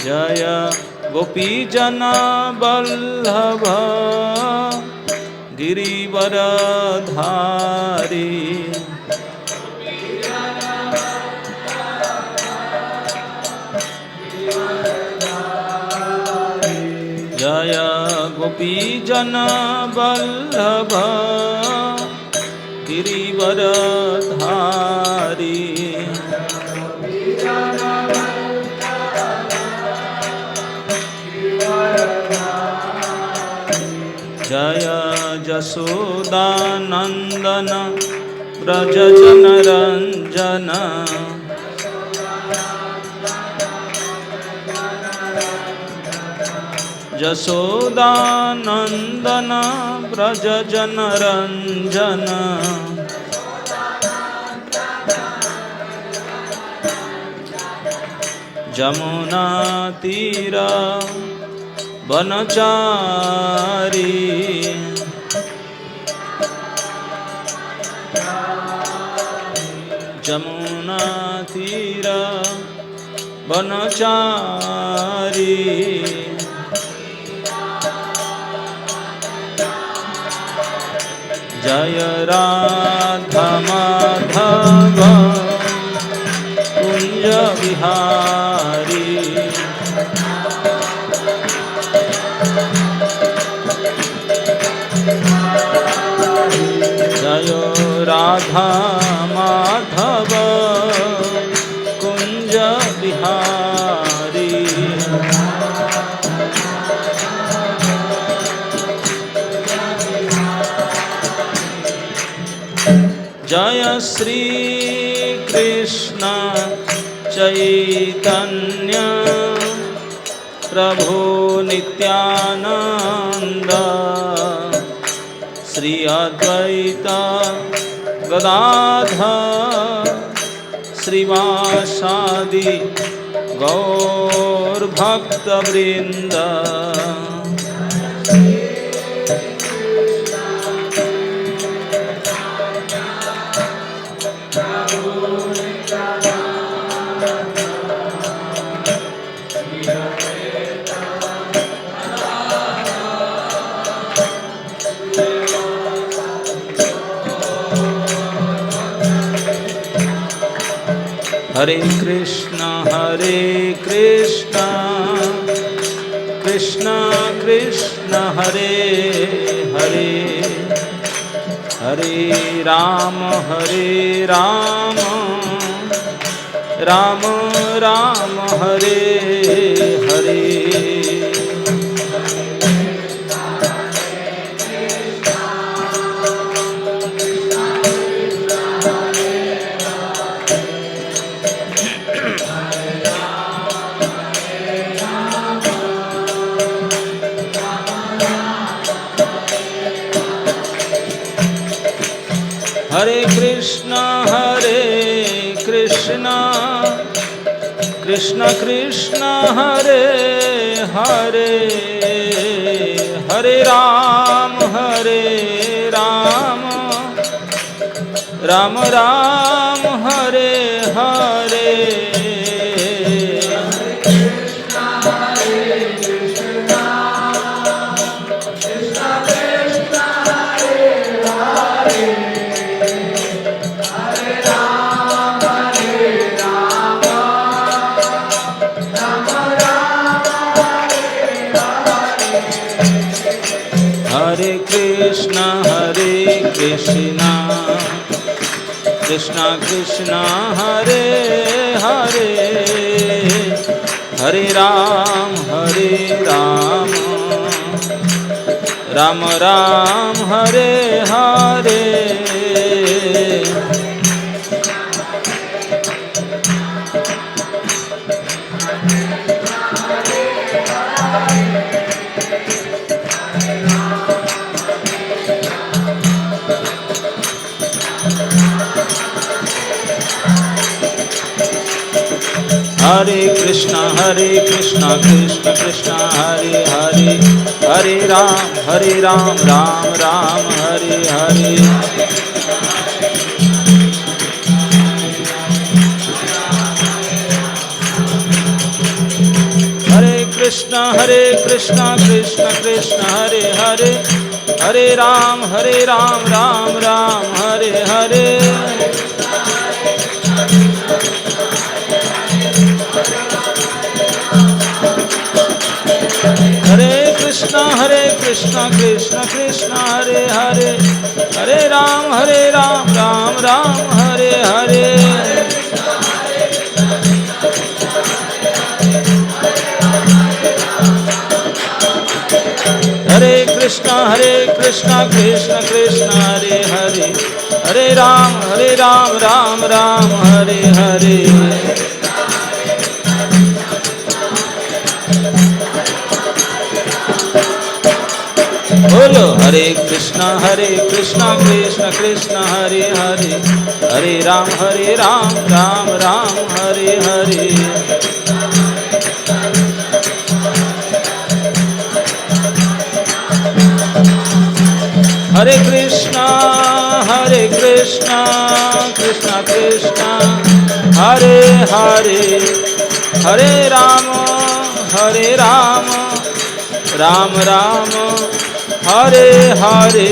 जय गोपीजन वल्लभ गिरिवरधारी। जय गोपीजन वल्लभ गिरिवरधारी। जय जसोदानंदन व्रज जनरंजन। जसोदानंदन व्रज जनरंजन। जमुना तीर वनचारी। जमुना तीर वनचारी। जय राधा माधव कुंज विहारी। जय राधा माधव कुंज विहारी। जय श्री कृष्ण चैतन्य प्रभु नित्यानंद। श्री अद्वैत गदाधर श्रीवासादि गौर भक्त वृंद। हरे कृष्णा कृष्णा कृष्णा हरे हरे, हरे राम राम राम हरे हरे। हरे कृष्णा कृष्णा कृष्णा हरे हरे, हरे राम राम राम हरे हरे। हरे कृष्णा कृष्णा कृष्णा हरे हरे, हरे Ram Ram Ram Hare Hare. Hare Krishna Krishna Krishna Hare Hare, Hare Ram Ram Ram Hare Hare. Hare Krishna Krishna Krishna Hare Hare, Hare Ram Ram Ram Hare Hare. Hare Krishna Krishna Krishna Hare Hare, Hare Ram Ram Ram Hare Hare. Hare Krishna Krishna Krishna Hare Hare, Hare Ram Ram Ram Hare Hare. बोलो Hare Krishna Krishna Krishna Hare Hare, Hare Ram Ram Ram Hare Hare. Hare Krishna Krishna Krishna Hare Hare, Hare Ram Ram Ram Hare Hare.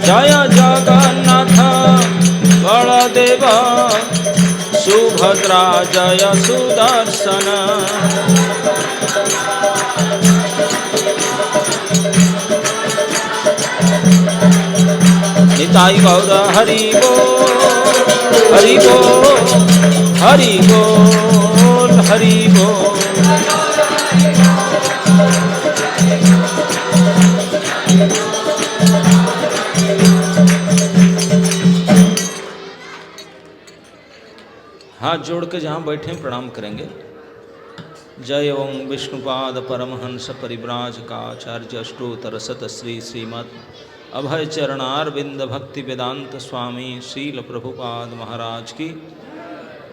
जय जगन्नाथ बलदेव सुभद्रा जय सुदर्शन. निताई गौर हरि बोल हरि बोल हरि बोल हरि बोल. हाथ जोड़ के जहाँ बैठे प्रणाम करेंगे. जय ओम विष्णुपाद परमहंस परिव्राजकाचार्य अष्टोत्तर शत श्री श्रीमद् अभय चरणारविंद भक्ति वेदांत स्वामी श्रील प्रभुपाद महाराज की.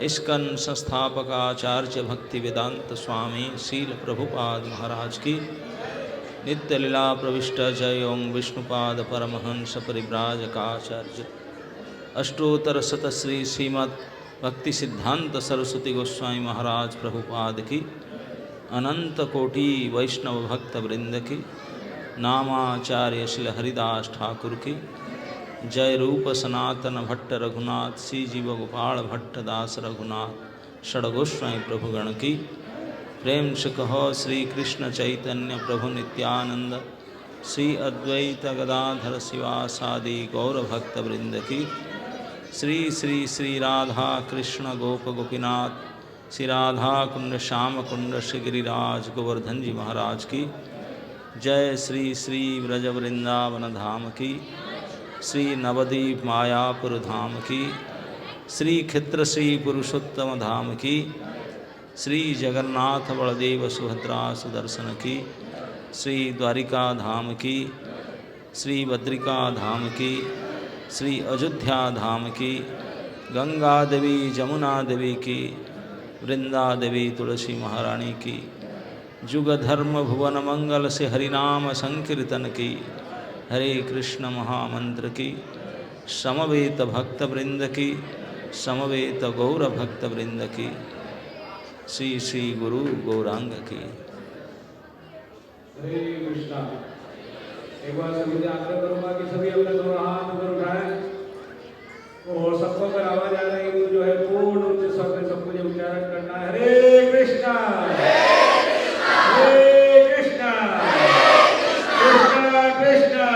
इस्कन संस्थापक आचार्य भक्ति वेदांत स्वामी श्रील प्रभुपाद महाराज की. नित्य लीला प्रविष्ट जय ओम विष्णुपाद परमहंस परिव्राजकाचार्य अष्टोत्तर शत श्री श्रीमद् भक्ति सिद्धांत सरस्वती गोस्वामी महाराज प्रभुपाद की. अनंत कोटि वैष्णव भक्त वृंद की. नामाचार्य श्री हरिदास ठाकुर की. जय रूप सनातन भट्ट रघुनाथ श्री जीव गोपाल भट्ट दास रघुनाथ षडगोस्वामी प्रभुगण की. प्रेम से कहो श्री कृष्ण चैतन्य प्रभु नित्यानंद श्री अद्वैत गदाधर शिवासादि गौर भक्त वृंद की. श्री श्री श्री राधा कृष्ण गोप गोपीनाथ श्री राधा कुंड श्याम कुंड श्री गिरिराज गोवर्धन जी महाराज की. जय श्री श्री ब्रज वृंदावन धाम की. श्री नवदीप मायापुर धाम की. श्री क्षेत्र श्री पुरुषोत्तम धाम की. श्री जगन्नाथ बलदेव सुभद्रा सुदर्शन की. श्री द्वारिका धाम की. श्री बद्रिका धाम की. श्री अयोध्या धाम की. गंगा देवी जमुना देवी की. वृंदा देवी तुलसी महारानी की. जुग धर्म भुवन मंगल से हरिनाम संकीर्तन की. हरे कृष्ण महामंत्र की. समवेत भक्त वृंद की. समवेत गौर भक्त वृंद की. श्री श्री गुरु गौरांग की. हरे कृष्णा. एक बार सभी से आग्रह करूंगा कि सभी अपने दोनों हाथ ऊपर उठाएं और सबको अगर आवाज आ रही है तो जो है पूर्ण रूप से स्वर में सबको उच्चारण करना है. हरे कृष्णा हरे कृष्णा कृष्णा कृष्णा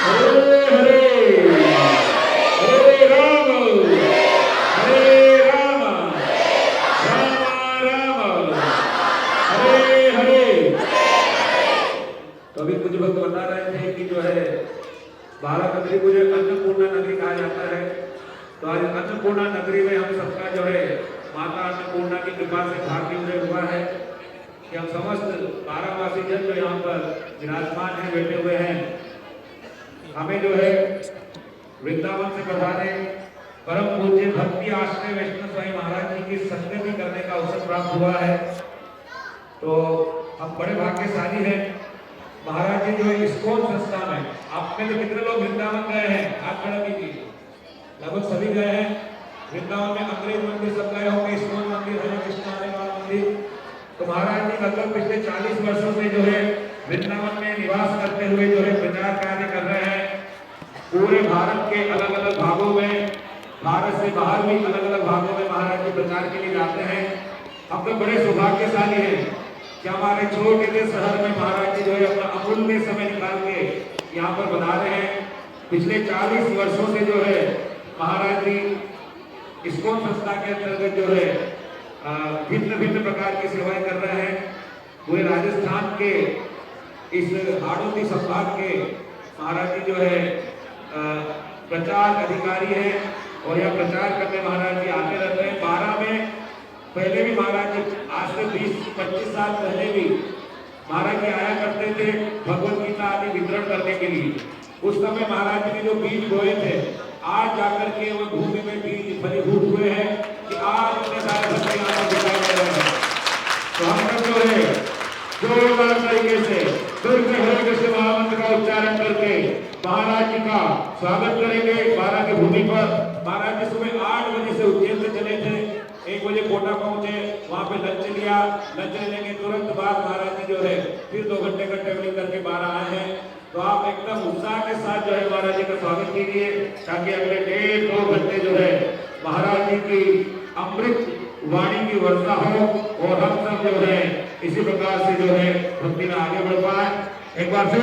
हरे हरे हरे राम राम राम हरे हरे. तो अभी कुछ भक्त बता रहे थे कि जो है भारत नगरी को जो अन्नपूर्णा नगरी कहा जाता है. तो आज अन्नपूर्णा नगरी में हम सबका जो है माता कृपा से भाग्य उदय हुआ है कि हम समस्त 12वासी जन जो यहाँ पर विराजमान हैं, बैठे हुए हैं, हमें जो है वृंदावन से पधारे परम पूज्य भक्ति आश्रय वैष्णव स्वामी महाराज जी की संगति करने का अवसर प्राप्त हुआ है। तो हम बड़े भाग्यशाली हैं। महाराज जी जो है इस्कॉन संस्था में, आप में तो कितने लोग वृंदावन गए हैं? हाथ खड़ा कीजिए। लगभग सभी गए हैं वृंदावन में। अंग्रेज मंदिर सब गए होंगे, इस्कॉन मंदिर, हरे कृष्ण मंदिर। तो महाराज जी लगभग पिछले 40 वर्षों से जो है वृंदावन में निवास करते हुए जो है प्रचार कार्य कर रहे हैं। पूरे भारत के अलग अलग भागों में, भारत से बाहर भी अलग अलग भागों में महाराज जी प्रचार के लिए जाते हैं। हम तो बड़े सौभाग्यशाली हैं कि हमारे छोटे से शहर में महाराज जी जो है अपना अमूल्य समय निकाल के यहाँ पर बना रहे हैं। पिछले 40 वर्षों से जो है महाराज जी इस्कॉन संस्था के अंतर्गत जो है भिन्न भिन्न प्रकार की सेवाएं कर रहे हैं। पूरे राजस्थान के इस हाड़ौती संभाग के महाराज जी जो है प्रचार अधिकारी है और यह प्रचार करने महाराज जी आते रहते हैं। 12 में पहले भी महाराज जी, आज से 20-25 साल पहले भी महाराज जी आया करते थे भगवत गीता आदि वितरण करने के लिए। उस समय महाराज जी ने जो बीज बोए थे, आज जाकर के वो भूमि में बीज फलीभूत हुए हैं कि आज इतने सारे बच्चे यहाँ पर दिखाई दे रहे हैं। तो हम सब जो है जोरदार तरीके से फिर से हरे कृष्ण महामंत्र का उच्चारण करके महाराज जी का स्वागत करेंगे 12 की भूमि पर। महाराज जी सुबह 8 बजे से उज्जैन से चले थे, 1 बजे कोटा पहुंचे, वहां पे लंच लिया। लंच लेने के तुरंत बाद महाराज जी जो है फिर 2 घंटे का ट्रेवलिंग करके 12 आए हैं। तो आप एकदम उत्साह के साथ जो है महाराज जी का स्वागत कीजिए, ताकि अगले 1.5-2 घंटे जो है महाराज जी की अमृत वाणी की वर्षा हो और हम सब जो है इसी प्रकार से जो है भक्ति में आगे बढ़ पाए। एक बार फिर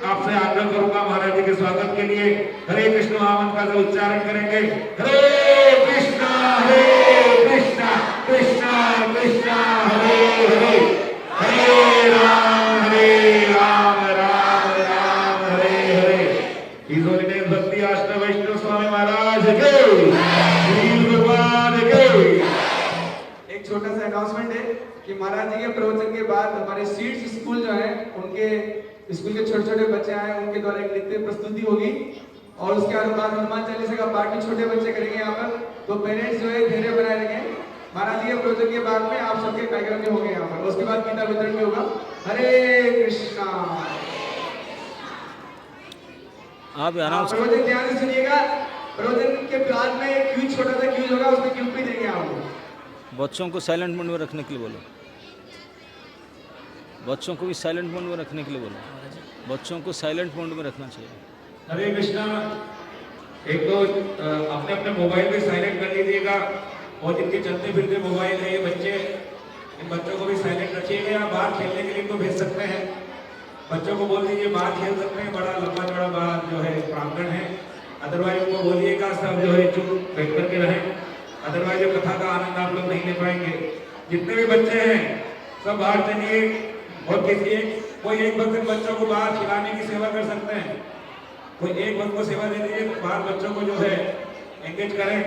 आपसे आग्रह करूंगा महाराज जी के स्वागत के लिए हरे कृष्ण महामंत्र का उच्चारण करेंगे। हरे कृष्ण कृष्ण कृष्ण हरे हरे, हरे राम राम राम हरे हरे। इस होली भक्ति आश्रम वैष्णव स्वामी महाराज के, श्री भगवान के। एक छोटा सा अनाउंसमेंट है कि महाराज जी के प्रवचन के बाद हमारे सीड्स स्कूल जो है, उनके स्कूल के छोटे छोटे बच्चे आए, उनके द्वारा एक नृत्य प्रस्तुति होगी और उसके बाद हनुमान चालीसा का पाठ भी छोटे बच्चे करेंगे यहाँ पर। तो पेरेंट्स जो है धैर्य बनाए रखें। महाराज जी के प्रवचन के बाद में आप सबके कार्यक्रम में होंगे यहाँ पर, उसके बाद गीता वितरण भी होगा। हरे कृष्णा। आप प्रवचन ध्यान से सुनिएगा। प्रवचन के बाद में क्यूज, छोटा सा क्यूज होगा, उसमें क्यूज भी देंगे आपको। बच्चों को साइलेंट मोड में रखने के लिए बोलो, बच्चों को भी साइलेंट मोड में रखने के लिए बोलो, बच्चों को साइलेंट मोड में रखना चाहिए। हरे कृष्णा। एक तो अपने अपने मोबाइल भी साइलेंट कर लीजिएगा और जिनके चलते फिरते मोबाइल है ये बच्चे, इन बच्चों को भी साइलेंट रखिएगा। या बाहर खेलने के लिए तो भेज सकते हैं, बच्चों को बोल दीजिए बाहर खेल सकते हैं, बड़ा लंबा चौड़ा बाहर जो है प्रांगण है। अदरवाइज उनको बोलिएगा सब जो है चुप बैठ करके रहें, अदरवाइज जो कथा का आनंद आप लोग नहीं ले पाएंगे। जितने भी बच्चे हैं सब बाहर चलिए और किसी कोई एक वक्त बच्चों को बाहर खिलाने की सेवा कर सकते हैं, कोई एक वक्त को सेवा दे दीजिए, बाहर बच्चों को जो है एंगेज करें,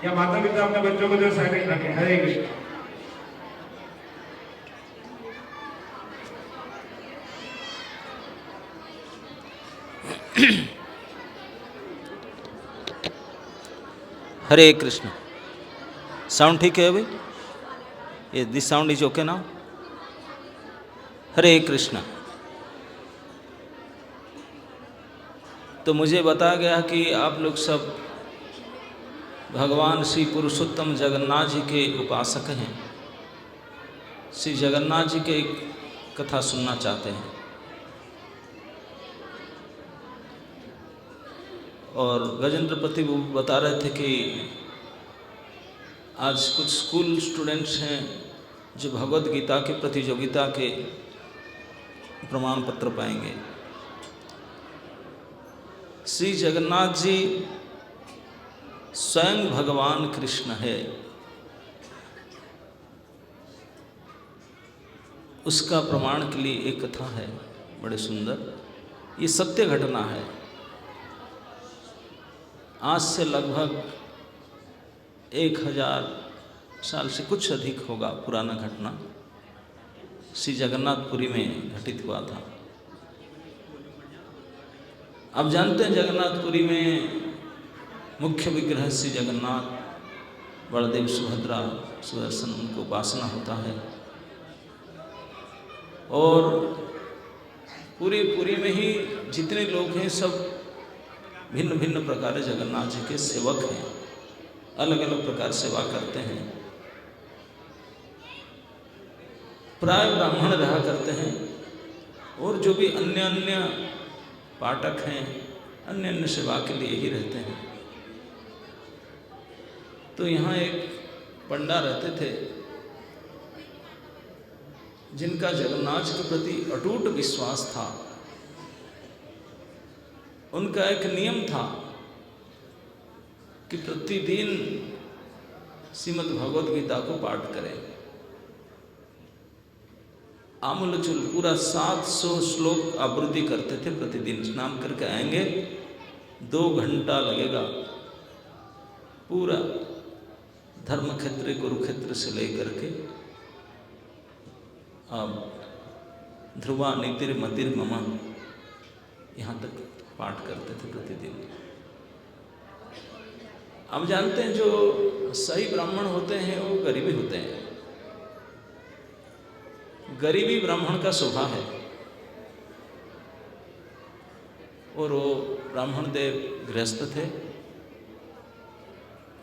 या माता पिता अपने बच्चों को जो साइलेंट रखें। हरे कृष्ण। हरे कृष्ण। साउंड ठीक है अभी? ये this sound is okay now? Hare Krishna. तो मुझे बताया गया कि आप लोग सब भगवान श्री पुरुषोत्तम जगन्नाथ जी के उपासक हैं, श्री जगन्नाथ जी के कथा सुनना चाहते हैं। और गजेंद्रपति बता रहे थे कि आज कुछ स्कूल स्टूडेंट्स हैं जो भगवत गीता की प्रतियोगिता के प्रमाण पत्र पाएंगे। श्री जगन्नाथ जी स्वयं भगवान कृष्ण है, उसका प्रमाण के लिए एक कथा है बड़े सुंदर। ये सत्य घटना है। आज से लगभग साल से कुछ अधिक होगा पुराना घटना, श्री जगन्नाथपुरी में घटित हुआ था। आप जानते हैं जगन्नाथपुरी में मुख्य विग्रह श्री जगन्नाथ, बलदेव सुभद्रा सुदर्शन, उनको उपासना होता है। और पूरी में ही जितने लोग हैं सब भिन्न भिन्न प्रकार जगन्नाथ जी के सेवक हैं, अलग अलग प्रकार सेवा करते हैं। प्राय ब्राह्मण रहा करते हैं और जो भी अन्य पाठक हैं अन्य सेवा के लिए ही रहते हैं। तो यहाँ एक पंडा रहते थे जिनका जगन्नाथ के प्रति अटूट विश्वास था। उनका एक नियम था कि प्रतिदिन श्रीमद् भगवद गीता को पाठ करें। आमूलचूल पूरा 700 श्लोक आवृत्ति करते थे प्रतिदिन। स्नान करके आएंगे, 2 घंटा लगेगा पूरा धर्म क्षेत्र कुरुक्षेत्र से लेकर के अब ध्रुवा नीतिर मतिर ममा यहाँ तक पाठ करते थे प्रतिदिन। अब जानते हैं जो सही ब्राह्मण होते हैं वो गरीबी होते हैं। गरीबी ब्राह्मण का स्वभाव है। और वो ब्राह्मण देव गृहस्थ थे,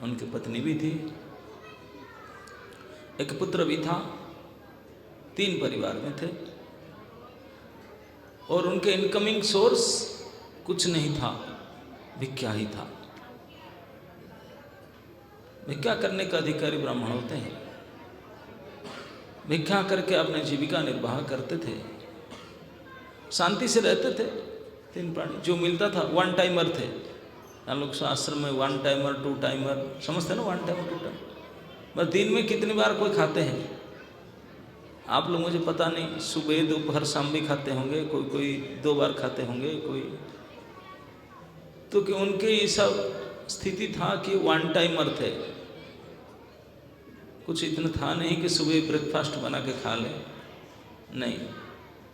उनकी पत्नी भी थी, एक पुत्र भी था, 3 परिवार में थे। और उनके इनकमिंग सोर्स कुछ नहीं था, भिक्षा ही था। भिक्षा करने का अधिकारी ब्राह्मण होते हैं। भिक्षा करके अपने जीविका निर्वाह करते थे, शांति से रहते थे। 3 प्राणी जो मिलता था, 1 टाइमर थे। हम लोग शास्त्र में 1 टाइमर 2 टाइमर समझते ना, 1 टाइमर 2 टाइमर। बस दिन में कितनी बार कोई खाते हैं आप लोग मुझे पता नहीं, सुबह दोपहर शाम भी खाते होंगे, कोई 2 बार खाते होंगे कोई। तो कि उनके ये सब स्थिति था कि 1 टाइमर थे। कुछ इतना था नहीं कि सुबह ब्रेकफास्ट बना के खा लें, नहीं।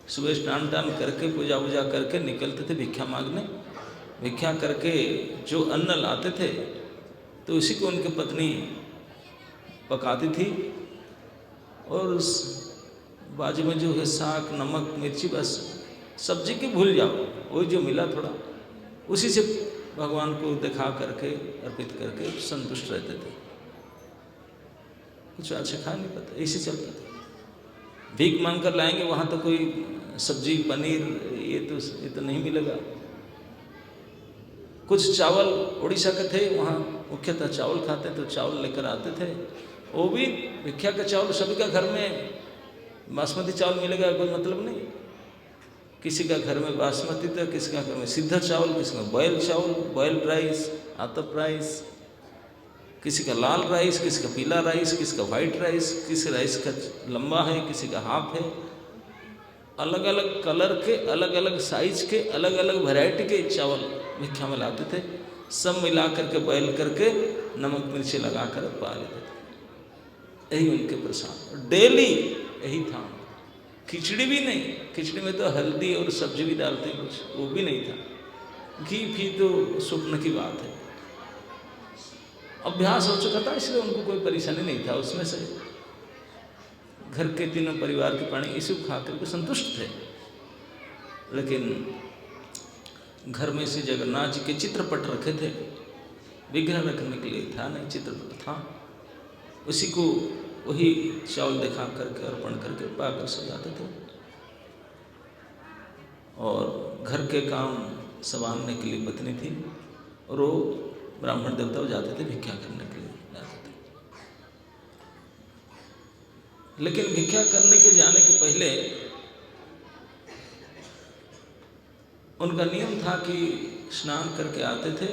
सुबह स्नान टान करके पूजा वूजा करके निकलते थे भिक्षा मांगने। भिक्षा करके जो अन्न लाते थे तो उसी को उनकी पत्नी पकाती थी। और उस बाजू में जो है साग नमक मिर्ची, बस सब्जी की भूल जाओ, वही जो मिला थोड़ा उसी से भगवान को दिखा करके अर्पित करके संतुष्ट रहते थे। कुछ अच्छा खा नहीं पाता, इसी चलता था। भीख मांग कर लाएंगे, वहाँ तो कोई सब्जी पनीर ये तो नहीं मिलेगा। कुछ चावल उड़ीसा के थे, वहाँ मुख्यतः चावल खाते, तो चावल लेकर आते थे। वो भी भिक्षा का चावल, सभी का घर में बासमती चावल मिलेगा कोई मतलब नहीं। किसी का घर में बासमती था, किसी का घर में सीधा चावल, किसी का बॉयल चावल, बॉयल राइस, आतप राइस, किसी का लाल राइस, किसी का पीला राइस, किसी का वाइट राइस, किसी राइस का लंबा है, किसी का हाफ है। अलग अलग कलर के, अलग अलग साइज के, अलग अलग वैरायटी के चावल भिक्षा में लाते थे। सब मिला करके बॉयल करके नमक मिर्ची लगा कर पा लेते थे। यही उनके प्रसाद, डेली यही था। खिचड़ी भी नहीं, खिचड़ी में तो हल्दी और सब्जी भी डालते हैं कुछ, वो भी नहीं था। घी फी तो स्वप्न की बात है। अभ्यास हो चुका था, इसलिए उनको कोई परेशानी नहीं था उसमें से। घर के 3 परिवार के प्राणी इसी को खा करके संतुष्ट थे। लेकिन घर में से जगन्नाथ जी के चित्रपट रखे थे, विग्रह रखने के लिए था नहीं, चित्रपट था। उसी को वही चावल दिखा करके अर्पण करके पाकर सजाते थे। और घर के काम संभालने के लिए पत्नी थी, और वो ब्राह्मण देवता जाते थे भिक्षा करने के लिए जाते थे। लेकिन भिक्षा करने के जाने के पहले उनका नियम था कि स्नान करके आते थे,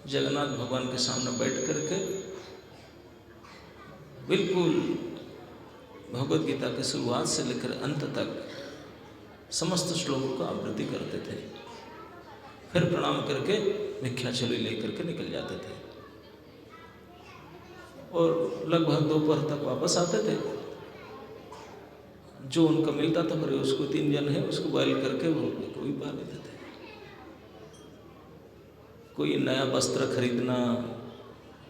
जगन्नाथ भगवान के सामने बैठ करके बिल्कुल भगवद गीता के शुरुआत से लेकर अंत तक समस्त श्लोकों का आवृत्ति करते थे। फिर प्रणाम करके भिक्षा चोली लेकर के निकल जाते थे। और लगभग दोपहर तक वापस आते थे। जो उनका मिलता था फिर उसको 3 जन है उसको बॉयल करके वो कोई पा लेते थे। कोई नया वस्त्र खरीदना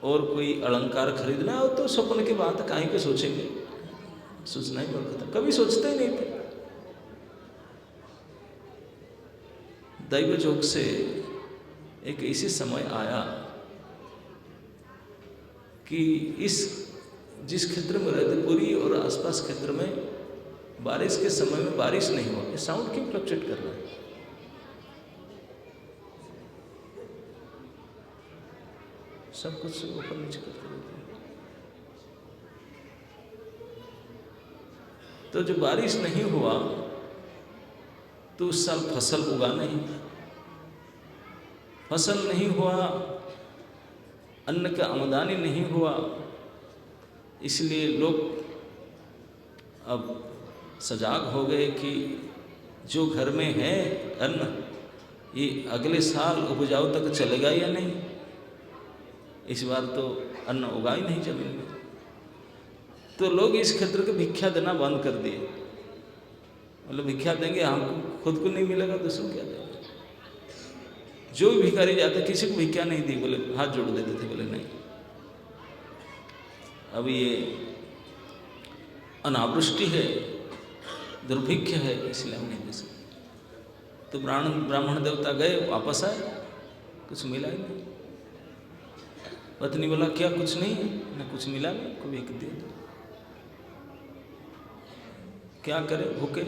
और कोई अलंकार खरीदना और तो सपने की बात काहे के सोचेंगे, सोचना ही पड़ता था, कभी सोचते ही नहीं थे। दैव जोग से एक ऐसे समय आया कि जिस क्षेत्र में रहते पुरी और आसपास क्षेत्र में बारिश के समय में बारिश नहीं हुआ। साउंड क्यों फ्लक्चुएट कर रहा है? सब कुछ ऊपर नीचे करते रहते हैं। तो जब बारिश नहीं हुआ तो उस साल फसल उगा नहीं, फसल नहीं हुआ, अन्न का आमदनी नहीं हुआ। इसलिए लोग अब सजाग हो गए कि जो घर में है अन्न ये अगले साल उपजाऊ तक चलेगा या नहीं। इस बार तो अन्न उगा ही नहीं जमीन में, तो लोग इस क्षेत्र को भिक्षा देना बंद कर दिए। मतलब भिक्षा देंगे, हमको खुद को नहीं मिलेगा दूसरों को क्या देंगे। जो भी भिखारी जाते किसी को भिक्षा नहीं दी, बोले हाथ जोड़ देते थे, बोले नहीं। अब ये अनावृष्टि है, दुर्भिक्ष है, इसलिए हम नहीं दे सकते। तो ब्राह्मण देवता गए, वापस आए, कुछ मिला ही नहीं। पत्नी बोला क्या कुछ नहीं है? ना कुछ मिला नहीं, कोई एक दे दो। क्या करे, भूखे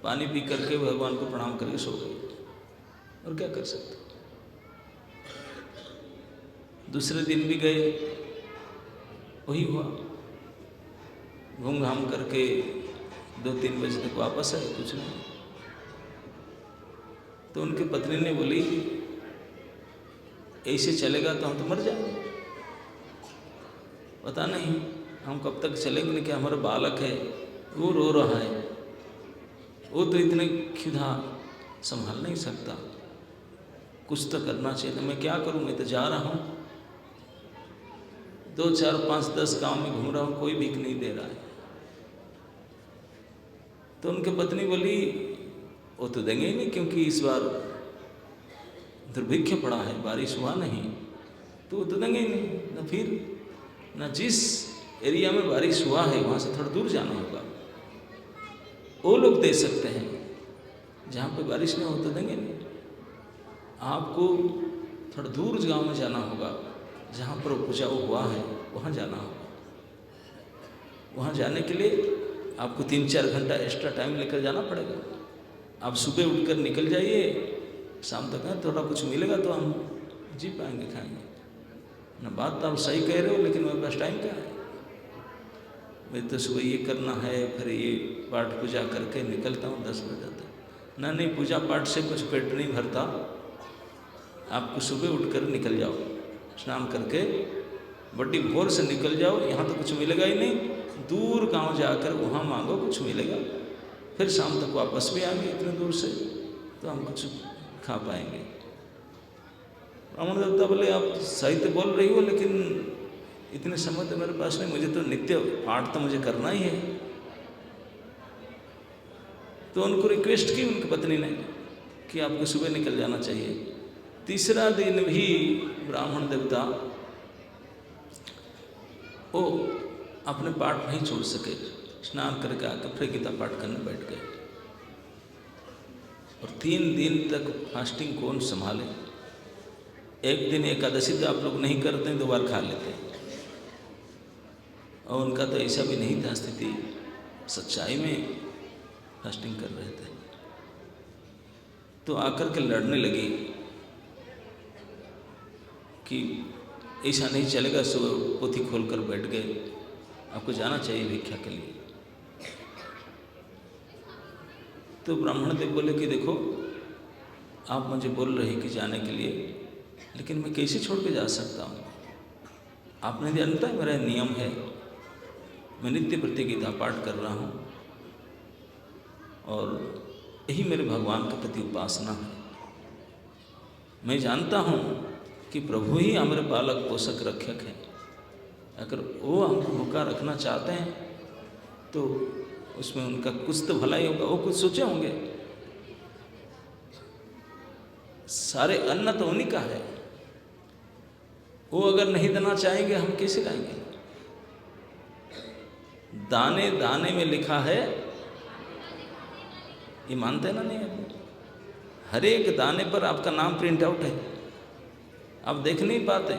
पानी पी करके भगवान को प्रणाम करके सो गए, और क्या कर सकते। दूसरे दिन भी गए, वही हुआ। घूम घाम करके 2-3 बजे तक वापस आए, कुछ नहीं। तो उनकी पत्नी ने बोली ऐसे चलेगा तो हम तो मर जाएंगे, पता नहीं हम कब तक चलेंगे। नहीं कि हमारा बालक है वो रो रहा है, वो तो इतने क्षुधा संभाल नहीं सकता, कुछ तो करना चाहिए। तो मैं क्या करूं, मैं तो जा रहा हूं, 2, 4, 5, 10 गांव में घूम रहा हूं, कोई भीख नहीं दे रहा है। तो उनकी पत्नी बोली वो तो देंगे ही नहीं, क्योंकि इस बार दुर्भिक्ष पड़ा है, बारिश हुआ नहीं, तो वो तो देंगे ही नहीं। ना फिर ना जिस एरिया में बारिश हुआ है वहाँ से थोड़ा दूर जाना होगा, वो लोग दे सकते हैं। जहाँ पे बारिश नहीं हो तो देंगे नहीं। आपको थोड़ा दूर गांव में जाना होगा, जहाँ पर उपजाऊ हुआ है वहाँ जाना होगा। वहाँ जाने के लिए आपको 3-4 घंटा एक्स्ट्रा टाइम लेकर जाना पड़ेगा। आप सुबह उठकर निकल जाइए, शाम तक है थोड़ा कुछ मिलेगा तो हम जी पाएंगे, खाएंगे ना। बात तो आप सही कह रहे हो, लेकिन मेरे पास टाइम क्या है। मैं तो सुबह ये करना है, फिर ये पाठ पूजा करके निकलता हूँ 10 बजे तक। ना नहीं, पूजा पाठ से कुछ पेट नहीं भरता। आपको सुबह उठकर निकल जाओ, स्नान करके बड़ी भोर से निकल जाओ। यहाँ तो कुछ मिलेगा ही नहीं, दूर गांव जाकर वहाँ मांगो, कुछ मिलेगा। फिर शाम तक वापस भी आएंगे इतने दूर से, तो हम कुछ खा पाएंगे। ब्राह्मण देवता बोले आप सही तो बोल रही हो, लेकिन इतने समय तो मेरे पास नहीं, मुझे तो नित्य पाठ तो मुझे करना ही है। तो उनको रिक्वेस्ट की उनकी पत्नी ने कि आपको सुबह निकल जाना चाहिए। तीसरा दिन भी ब्राह्मण देवता वो अपने पाठ नहीं छोड़ सके, स्नान करके आकर फिर गीता पाठ करने बैठ गए। और 3 दिन तक फास्टिंग कौन संभाले। एक दिन एकादशी तो आप लोग नहीं करते हैं, 2 बार खा लेते हैं। और उनका तो ऐसा भी नहीं था स्थिति, सच्चाई में फास्टिंग कर रहे थे। तो आकर के लड़ने लगी कि ऐसा नहीं चलेगा। सुबह पोथी खोलकर बैठ गए, आपको जाना चाहिए भिक्षा के लिए। तो ब्राह्मण देव बोले कि देखो आप मुझे बोल रहे कि जाने के लिए, लेकिन मैं कैसे छोड़ के जा सकता हूँ। आपने जानता है मेरा नियम है, मैं नित्य प्रति गीता पाठ कर रहा हूँ और यही मेरे भगवान के प्रति उपासना है। मैं जानता हूँ कि प्रभु ही हमारे पालक पोषक रक्षक है। अगर वो हमको भूखा रखना चाहते हैं तो उसमें उनका कुछ तो भलाई होगा, वो कुछ सोचे होंगे। सारे अन्न तो उन्हीं का है, वो अगर नहीं देना चाहेंगे हम कैसे लाएंगे? दाने दाने में लिखा है, ये मानते ना नहीं है? हर एक दाने पर आपका नाम प्रिंट आउट है, आप देख नहीं पाते।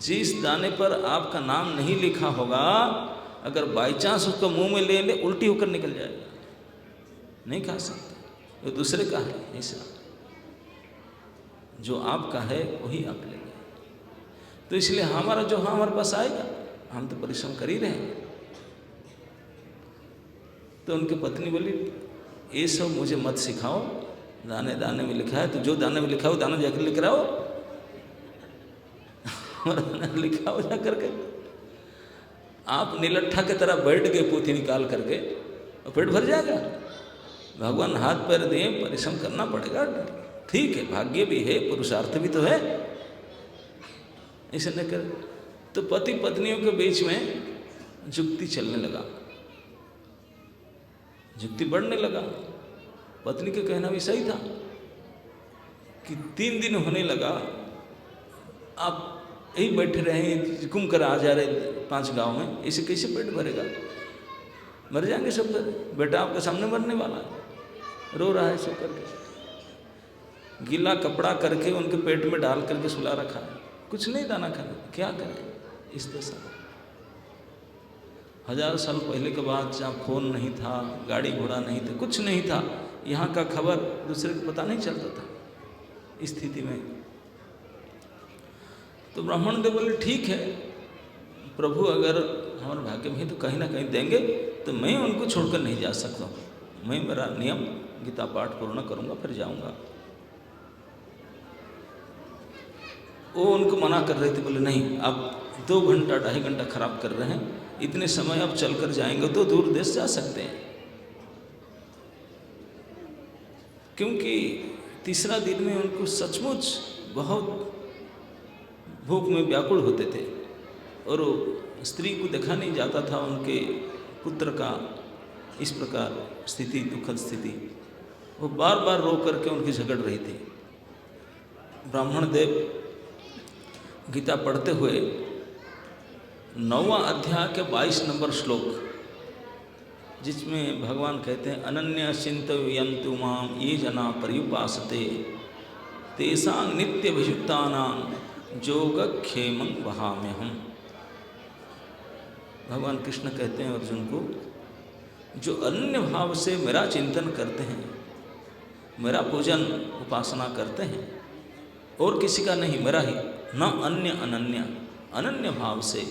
जिस दाने पर आपका नाम नहीं लिखा होगा, अगर बाई चांस उसको मुंह में ले ले उल्टी होकर निकल जाएगा, नहीं खा सकते, वो दूसरे का है। ऐसा जो आपका है वही आप लेंगे। तो इसलिए हमारा जो हाँ हमारे पास आएगा, हम तो परिश्रम कर ही रहे हैं। तो उनकी पत्नी बोली, ये सब मुझे मत सिखाओ, दाने दाने में लिखा है तो जो दाने में लिखा हो दाना जाकर लिख रहा हो, लिखा हो जा करके। आप नीलट्ठा की तरह बैठ के पोथी निकाल करके और पेट भर जाएगा। भगवान हाथ पैर दिए, परिश्रम करना पड़ेगा, ठीक है, भाग्य भी है, पुरुषार्थ भी तो है, ऐसे न कर। तो पति पत्नियों के बीच में जुक्ति चलने लगा, जुक्ति बढ़ने लगा। पत्नी का कहना भी सही था कि 3 दिन होने लगा, आप यही बैठे रहे, घूम कर आ जा रहे 5 गांव में, इसे कैसे पेट भरेगा? मर जाएंगे सब। बेटा आपके सामने मरने वाला है, रो रहा है सो करके, गीला कपड़ा करके उनके पेट में डाल करके सुला रखा है, कुछ नहीं दाना खाना, क्या करें इस दशा। 1000 साल पहले के बाद जहाँ फोन नहीं था, गाड़ी घोड़ा नहीं था, कुछ नहीं था, यहाँ का खबर दूसरे को पता नहीं चलता था। इस स्थिति में तो ब्राह्मण देव बोले, ठीक है, प्रभु अगर हमारे भाग्य में है तो कहीं ना कहीं देंगे, तो मैं उनको छोड़कर नहीं जा सकता हूँ, मैं मेरा नियम गीता पाठ पूर्ण करूँगा फिर जाऊँगा। वो उनको मना कर रहे थे, बोले नहीं, आप 2 घंटा 2.5 घंटा खराब कर रहे हैं, इतने समय आप चल कर जाएंगे तो दूर देश जा सकते हैं। क्योंकि तीसरा दिन में उनको सचमुच बहुत भूख में व्याकुल होते थे, और वो स्त्री को देखा नहीं जाता था उनके पुत्र का इस प्रकार स्थिति, दुखद स्थिति। वो बार बार रो करके उनकी झगड़ रही थी। ब्राह्मण देव गीता पढ़ते हुए 9वां अध्याय के 22 नंबर श्लोक, जिसमें भगवान कहते हैं, अनन्य चिंतयन्तु माम ये जना पर्युपासते तेषां नित्यभियुक्तानां योगक्षेमं वहाम्यहम्। भगवान कृष्ण कहते हैं अर्जुन को, जो अन्य भाव से मेरा चिंतन करते हैं, मेरा पूजन उपासना करते हैं, और किसी का नहीं, मेरा ही, न अन्य अनन्य, अनन्य भाव से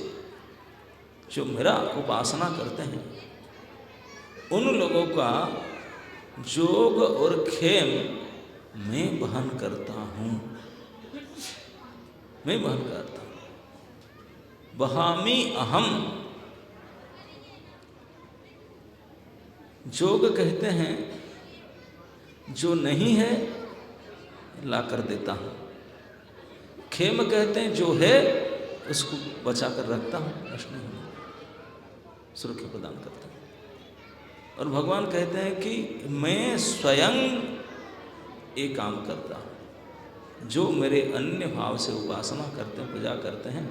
जो मेरा उपासना करते हैं, उन लोगों का योग और खेम मैं वहन करता हूँ, मैं वहन करता हूँ। वहामी अहम, योग कहते हैं जो नहीं है ला कर देता हूँ, खेम कहते हैं जो है उसको बचा कर रखता हूँ, नष्ट नहीं होने, सुरक्षा प्रदान करता हूँ। और भगवान कहते हैं कि मैं स्वयं ये काम करता हूँ, जो मेरे अन्य भाव से उपासना करते हैं, पूजा करते हैं,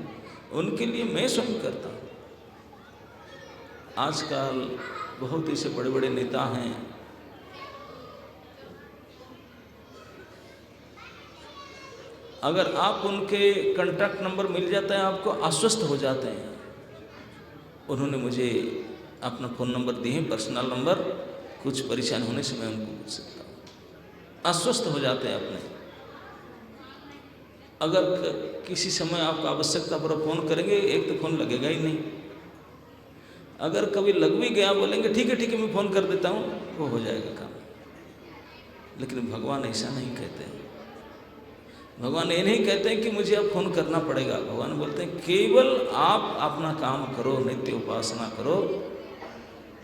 उनके लिए मैं स्वयं करता हूँ। आजकल बहुत ऐसे बड़े बड़े नेता हैं, अगर आप उनके कॉन्टैक्ट नंबर मिल जाता है आपको, आश्वस्त हो जाते हैं। उन्होंने मुझे अपना फ़ोन नंबर दिए हैं, पर्सनल नंबर, कुछ परेशान होने से मैं उनको पूछ सकता हूँ, आश्वस्त हो जाते हैं अपने। अगर किसी समय आपको आवश्यकता पर फ़ोन करेंगे, एक तो फ़ोन लगेगा ही नहीं, अगर कभी लग भी गया बोलेंगे ठीक है मैं फ़ोन कर देता हूँ, वो हो जाएगा काम। लेकिन भगवान ऐसा नहीं कहते हैं। भगवान ये नहीं कहते हैं कि मुझे अब फ़ोन करना पड़ेगा। भगवान बोलते हैं केवल आप अपना काम करो, नित्य उपासना करो,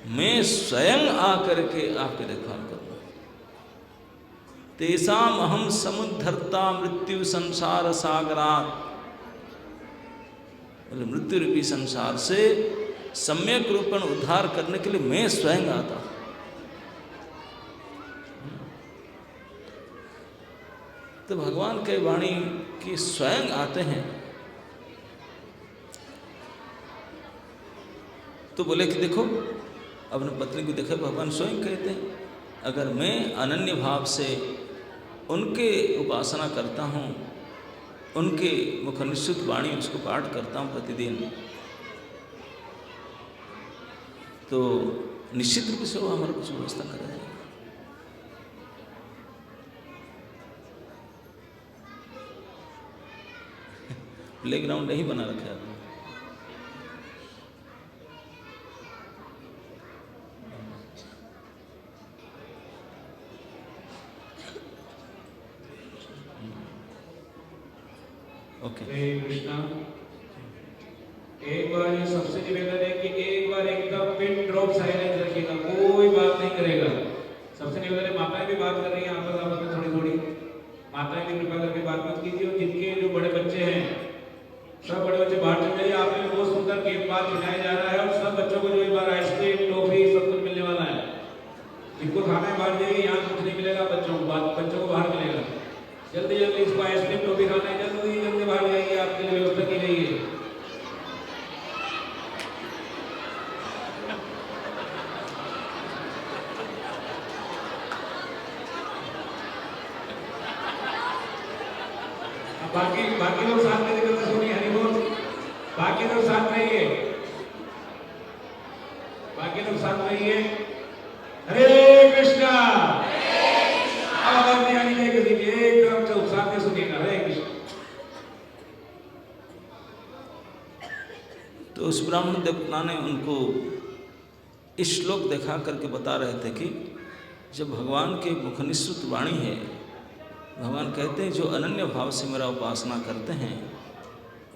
मैं स्वयं आकर के आपकी देखभाल करूँगा। तेषाम अहम समुद्धर्ता मृत्यु संसार सागरात, बोले मृत्यु रूपी संसार से सम्यक रूपण उद्धार करने के लिए मैं स्वयं आता। तो भगवान के वाणी की स्वयं आते हैं। तो बोले कि देखो, अपने पत्नी को देखा, भगवान स्वयं कहते हैं अगर मैं अनन्य भाव से उनके उपासना करता हूँ, उनके मुखनिश्चित वाणी उसको पाठ करता हूँ प्रतिदिन, तो निश्चित रूप से वो हमारा कुछ व्यवस्था करेगा। प्लेग्राउंड नहीं बना रखा है आपने। ओके। हरे कृष्णा। एक बार ये सबसे निवेदन है कि एक बार एकदम पिन ड्रॉप साइलेंस रखिएगा, कोई बात नहीं करेगा। सबसे निवेदन है, माताएं भी बात कर रही हैं आपस में थोड़ी थोड़ी, माताएं भी कृपा करके बात मत कीजिए। और जिनके जो बड़े बच्चे हैं, सब बड़े बच्चे बाहर चल जाइए। आपने बहुत सुंदर गेम बार खिलाया जा रहा है और सब बच्चों को जो इस बार आइसक्रीम टॉफी सब कुछ मिलने वाला है। जिनको खाना है बाहर जाइए, यहाँ कुछ नहीं मिलेगा बच्चों को बाहर मिलेगा। जल्दी जल्दी इसको आइसक्रीम टॉफी खाना है, जल्दी जल्दी बाहर जाइए, आपके लिए व्यवस्था की गई है। बाकी लोग साथ में निकलते सुनिए, हरि बोल। बाकी लोग साथ में रहिए, बाकी लोग साथ में रहिए। हरे कृष्णा। आवाज नहीं आनी चाहिए किसी की, एकदम चुप साथ में सुनिएगा। हरे कृष्ण। तो उस ब्राह्मण देवता ने उनको इस श्लोक दिखा करके बता रहे थे कि जब भगवान के मुखनिश्चित वाणी है, भगवान कहते हैं जो अनन्य भाव से मेरा उपासना करते हैं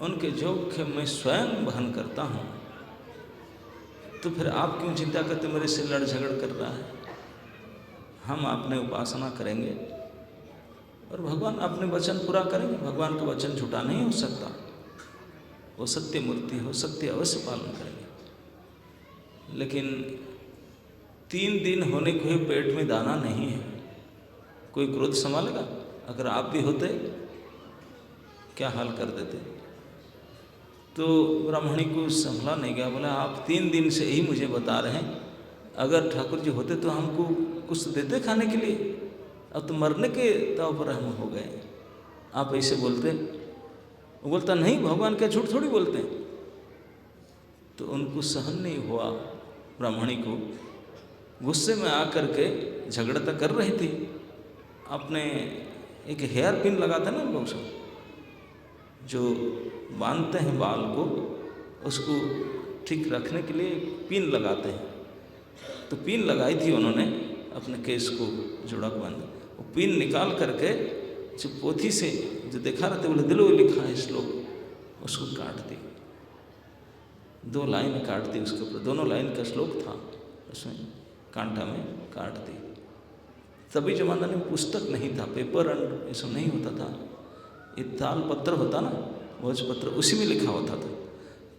उनके योग के मैं स्वयं वहन करता हूँ। तो फिर आप क्यों चिंता करते मेरे से लड़ झगड़ कर रहा है? हम अपने उपासना करेंगे और भगवान अपने वचन पूरा करेंगे। भगवान का वचन झूठा नहीं हो सकता, वो सत्य मूर्ति हो, सत्य अवश्य पालन करेंगे। लेकिन 3 दिन होने को ही पेट में दाना नहीं है, कोई क्रोध संभालेगा? अगर आप भी होते क्या हाल कर देते? तो ब्राह्मणी को संभला नहीं गया, बोला आप 3 दिन से ही मुझे बता रहे हैं, अगर ठाकुर जी होते तो हमको कुछ देते खाने के लिए, अब तो मरने के दाव पर हम हो गए, आप ऐसे बोलते। वो बोलता नहीं, भगवान क्या झूठ थोड़ी बोलते हैं। तो उनको सहन नहीं हुआ, ब्राह्मणी को गुस्से में आकर के झगड़ा तो कर रही थी। अपने एक हेयर पिन लगाते ना लोग सब, जो बांधते हैं बाल को, उसको ठीक रखने के लिए पिन लगाते हैं। तो पिन लगाई थी उन्होंने अपने केस को जुड़ा के बांधा। वो पिन निकाल करके जो पोथी से जो दिखा रहे थे, बोले दिलो लिखा है श्लोक, उसको काट दी। 2 लाइन काट दी उसके ऊपर, दोनों लाइन का श्लोक था उसमें, कांटा में काट दी। तभी जमाना में पुस्तक नहीं था, पेपर एंड ये सब नहीं होता था, ये ताल पत्र होता ना, भोजपत्र, उसी में लिखा होता था।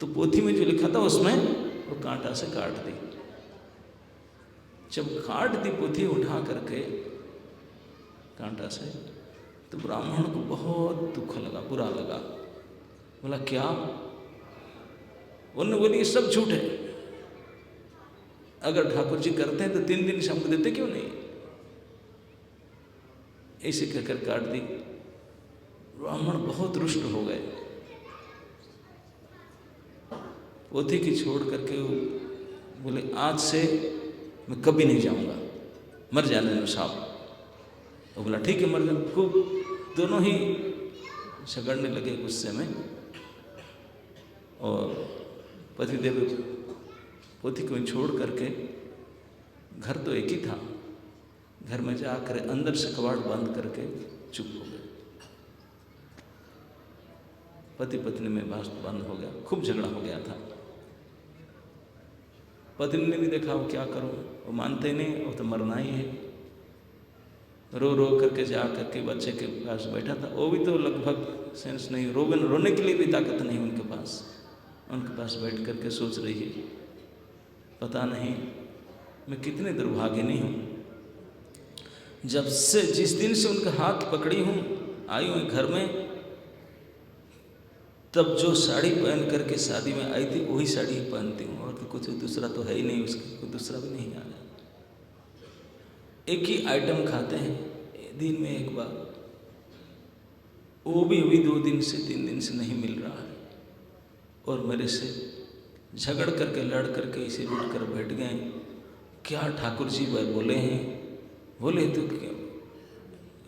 तो पोथी में जो लिखा था उसमें वो कांटा से काट दी। जब काट दी पोथी उठा करके कांटा से, तो ब्राह्मण को बहुत दुख लगा, बुरा लगा। बोला क्या? उन्होंने बोली ये सब झूठ है, अगर ठाकुर जी करते हैं तो 3 दिन से हमको देते क्यों नहीं? ऐसे कहकर काट दी। ब्राह्मण बहुत रुष्ट हो गए, पोथी की छोड़ करके वो बोले आज से मैं कभी नहीं जाऊंगा, मर जाने दो साहब। वो बोला ठीक है मर जाओ। खूब दोनों ही झगड़ने लगे गुस्से में, और पतिदेव पोथी को छोड़ करके, घर तो एक ही था, घर में जाकर अंदर से कबाड़ बंद करके चुप हो गए। पति पत्नी में बात बंद हो गया, खूब झगड़ा हो गया था। पत्नी ने भी देखा वो क्या करूं, वो मानते नहीं, वो तो मरना ही है। रो रो करके जा करके बच्चे के पास बैठा था, वो भी तो लगभग सेंस नहीं, रोने के लिए भी ताकत नहीं उनके पास। उनके पास बैठ करके सोच रही है, पता नहीं मैं कितने दुर्भाग्यनी हूँ, जब से जिस दिन से उनका हाथ पकड़ी हूँ आई हूँ घर में, तब जो साड़ी पहन करके शादी में आई थी वही साड़ी ही पहनती हूँ, और कुछ दूसरा तो है ही नहीं, उसकी कोई दूसरा भी नहीं आ रहा। एक ही आइटम खाते हैं दिन में एक बार, वो भी अभी 2 दिन से 3 दिन से नहीं मिल रहा है, और मेरे से झगड़ करके लड़ करके इसे उठ कर बैठ गए। क्या ठाकुर जी वह बोले हैं, बोले तो क्या,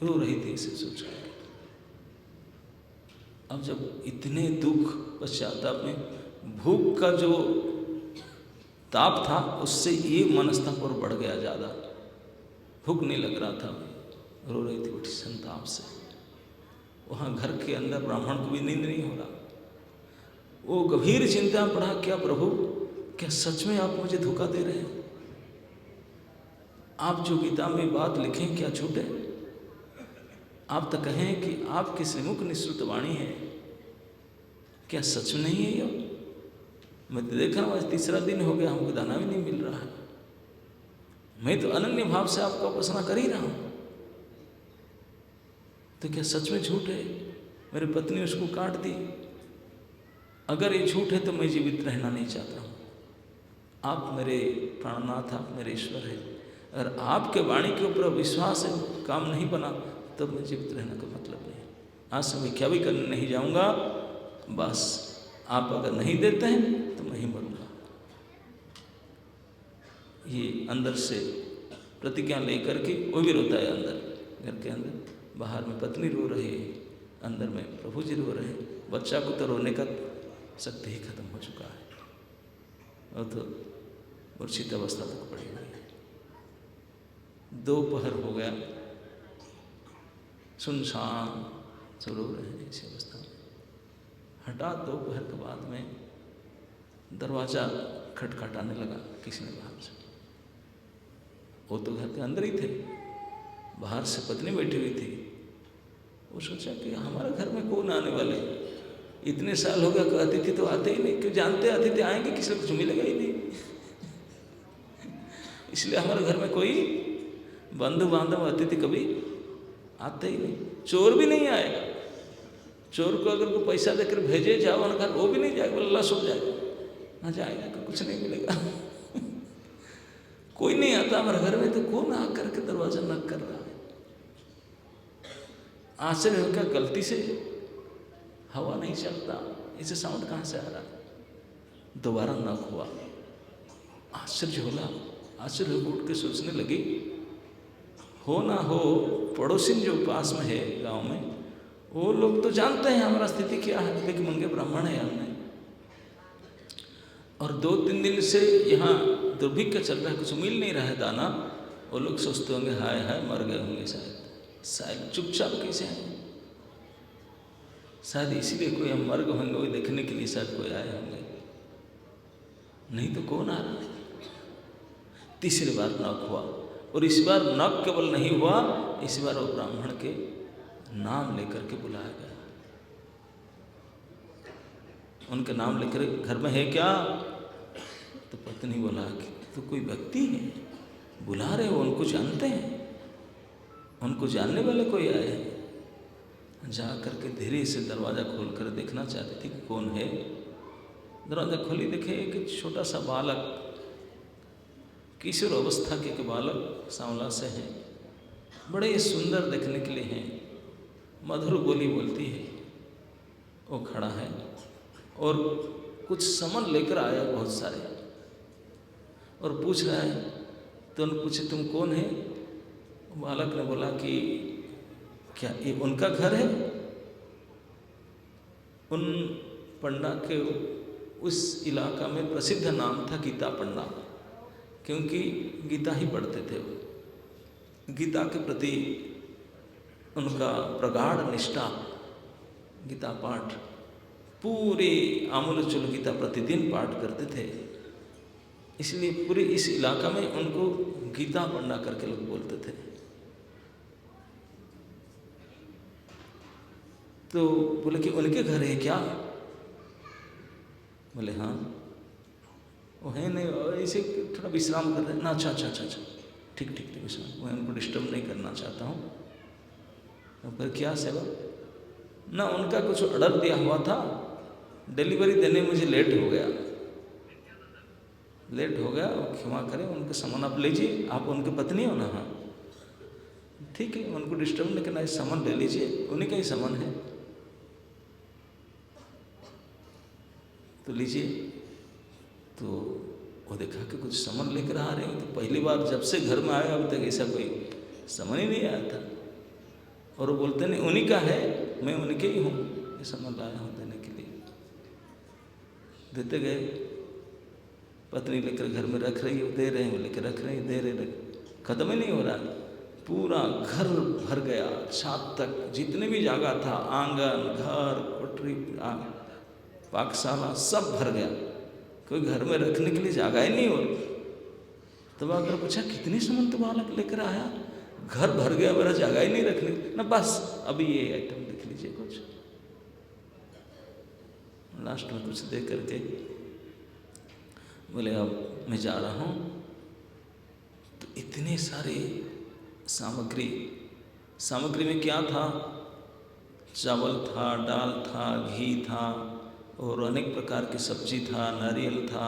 रो रही थी इसे सोच कर। अब जब इतने दुख पश्चाताप में भूख का जो ताप था उससे ये मनस्ताप और बढ़ गया ज़्यादा, भूख नहीं लग रहा था, रो रही थी बड़ी संताप से। वहाँ घर के अंदर ब्राह्मण को भी नींद नहीं हो रहा, वो गंभीर चिंता में पड़ा, क्या प्रभु, क्या सच में आप मुझे धोखा दे रहे हैं? आप जो गीता में बात लिखें क्या झूठ है? आप तो कहें कि आपकी श्रीमुख निश्रुत वाणी है, क्या सच में नहीं है ये? मैं तो देख रहा हूँ आज 3रा दिन हो गया, हमको दाना भी नहीं मिल रहा है, मैं तो अनन्य भाव से आपका उपासना कर ही रहा हूँ, तो क्या सच में झूठ है? मेरी पत्नी उसको काट दी, अगर ये झूठ है तो मैं जीवित रहना नहीं चाहता हूँ। आप मेरे प्राणनाथ, आप मेरे ईश्वर है, अगर आपके वाणी के ऊपर विश्वास है, काम नहीं बना तब मैं जीवित रहने का मतलब नहीं। आज से मैं क्या भी करने नहीं जाऊंगा, बस आप अगर नहीं देते हैं तो मैं ही मरूंगा। ये अंदर से प्रतिज्ञा लेकर के वो भी रोता है, अंदर घर के अंदर, बाहर में पत्नी रो रही है, अंदर में प्रभु जी रो रहे हैं। बच्चा को तो रोने का शक्ति ही खत्म हो चुका है, और तो मूर्छित अवस्था तक पड़ी हुई है। दोपहर हो गया, सुनसान सब रो रहे हैं इसी अवस्था में। हठात दोपहर के बाद में दरवाज़ा खटखटाने लगा किसी ने बाहर से। वो तो घर के अंदर ही थे, बाहर से पत्नी बैठी हुई थी। वो सोचा कि हमारे घर में कौन आने वाले, इतने साल हो गया कि अतिथि तो आते ही नहीं, क्यों जानते अतिथि आएंगे किसी को मिलेगा ही नहीं इसलिए हमारे घर में कोई बंधु बांधव अतिथि कभी आते ही नहीं। चोर भी नहीं आएगा, चोर को अगर कोई पैसा देकर भेजे जाओ ना घर, वो भी नहीं जाएगा, बोला सो जाएगा, ना जाएगा कि कुछ नहीं मिलेगा कोई नहीं आता हमारे घर में, तो कौन आ करके दरवाजा नॉक कर रहा है? आश्चर्य हो क्या, गलती से हवा नहीं चलता, इसे साउंड कहाँ से आ रहा? दोबारा नॉक हुआ, आश्चर्य होला, आश्चर्य हो उठ के सोचने लगी, हो ना हो पड़ोसी जो पास में है गांव में, वो लोग तो जानते हैं हमारा स्थिति क्या है, लेकिन मंगे ब्राह्मण है हमने, और 2-3 दिन से यहाँ दुर्भिक्ष चल रहा है, कुछ मिल नहीं रहा है दाना। वो लोग सोचते होंगे हाय हाय मर गए होंगे शायद चुपचाप कैसे हैं, शायद इसीलिए कोई हम मर गए होंगे, वो देखने के लिए शायद कोई आए होंगे, नहीं तो कौन आ रहा है? तीसरी बार नॉक हुआ, और इस बार नॉक केवल नहीं हुआ, इस बार वो ब्राह्मण के नाम लेकर के बुलाया गया। उनके नाम लेकर, घर में है क्या? तो पत्नी बोला कि तो कोई व्यक्ति है, बुला रहे हो, उनको जानते हैं, उनको जानने वाले कोई आए हैं। जा करके धीरे से दरवाज़ा खोलकर देखना चाहती थी कि कौन है। दरवाज़ा खोली, देखे एक छोटा सा बालक, किशोर अवस्था के बालक, सांवला से हैं, बड़े सुंदर देखने के लिए हैं, मधुर बोली बोलती है। वो खड़ा है और कुछ सामान लेकर आया बहुत सारे, और पूछ रहा है। तो उन्होंने पूछे तुम कौन है? बालक ने बोला कि क्या ये उनका घर है? उन पंडा के उस इलाका में प्रसिद्ध नाम था गीता पंडा, क्योंकि गीता ही पढ़ते थे वो। गीता के प्रति उनका प्रगाढ़ निष्ठा, गीता पाठ पूरे आमूल-चूल गीता प्रतिदिन पाठ करते थे, इसलिए पूरे इस इलाका में उनको गीता पंडा करके लोग बोलते थे। तो बोले कि उनके घर है क्या? बोले हाँ। वो है नहीं, ऐसे थोड़ा विश्राम कर रहे हैं ना। अच्छा अच्छा अच्छा अच्छा, ठीक ठीक ठीक विश्राम, मैं उनको डिस्टर्ब नहीं करना चाहता हूँ। तो फिर क्या सेवा ना, उनका कुछ ऑर्डर दिया हुआ था, डिलीवरी देने में मुझे लेट हो गया, क्षमा करें, उनके सामान आप लीजिए, आप उनकी पत्नी हो ना। हाँ ठीक है, उनको डिस्टर्ब नहीं करना, सामान ले लीजिए, उन्हीं का ही सामान है तो लीजिए। तो वो देखा कि कुछ सामान लेकर आ रहे हैं, तो पहली बार जब से घर में आया अभी तक ऐसा कोई सामान ही नहीं आया था। और वो बोलते नहीं उन्हीं का है, मैं उनके ही हूँ, ये सामान लाया हूँ देने के लिए। देते गए, पत्नी लेकर घर में रख रही है, दे रहे हैं, लेकर रख रहे हैं, दे रहे, खत्म ही नहीं हो रहा, पूरा घर भर गया, छत तक जितने भी जगह था, आंगन, घर, कोठरी, पाकशाला सब भर गया, कोई घर में रखने के लिए जगह ही नहीं हो रही। तब अगर पूछा कितनी सामान तुम्हारा लेकर आया, घर भर गया, मेरा जगह ही नहीं रखने ना, बस अभी ये आइटम लिख लीजिए कुछ। लास्ट में कुछ दे करके बोले अब मैं जा रहा हूँ। तो इतने सारे सामग्री में क्या था, चावल था, दाल था, घी था और अनेक प्रकार की सब्जी था, नारियल था,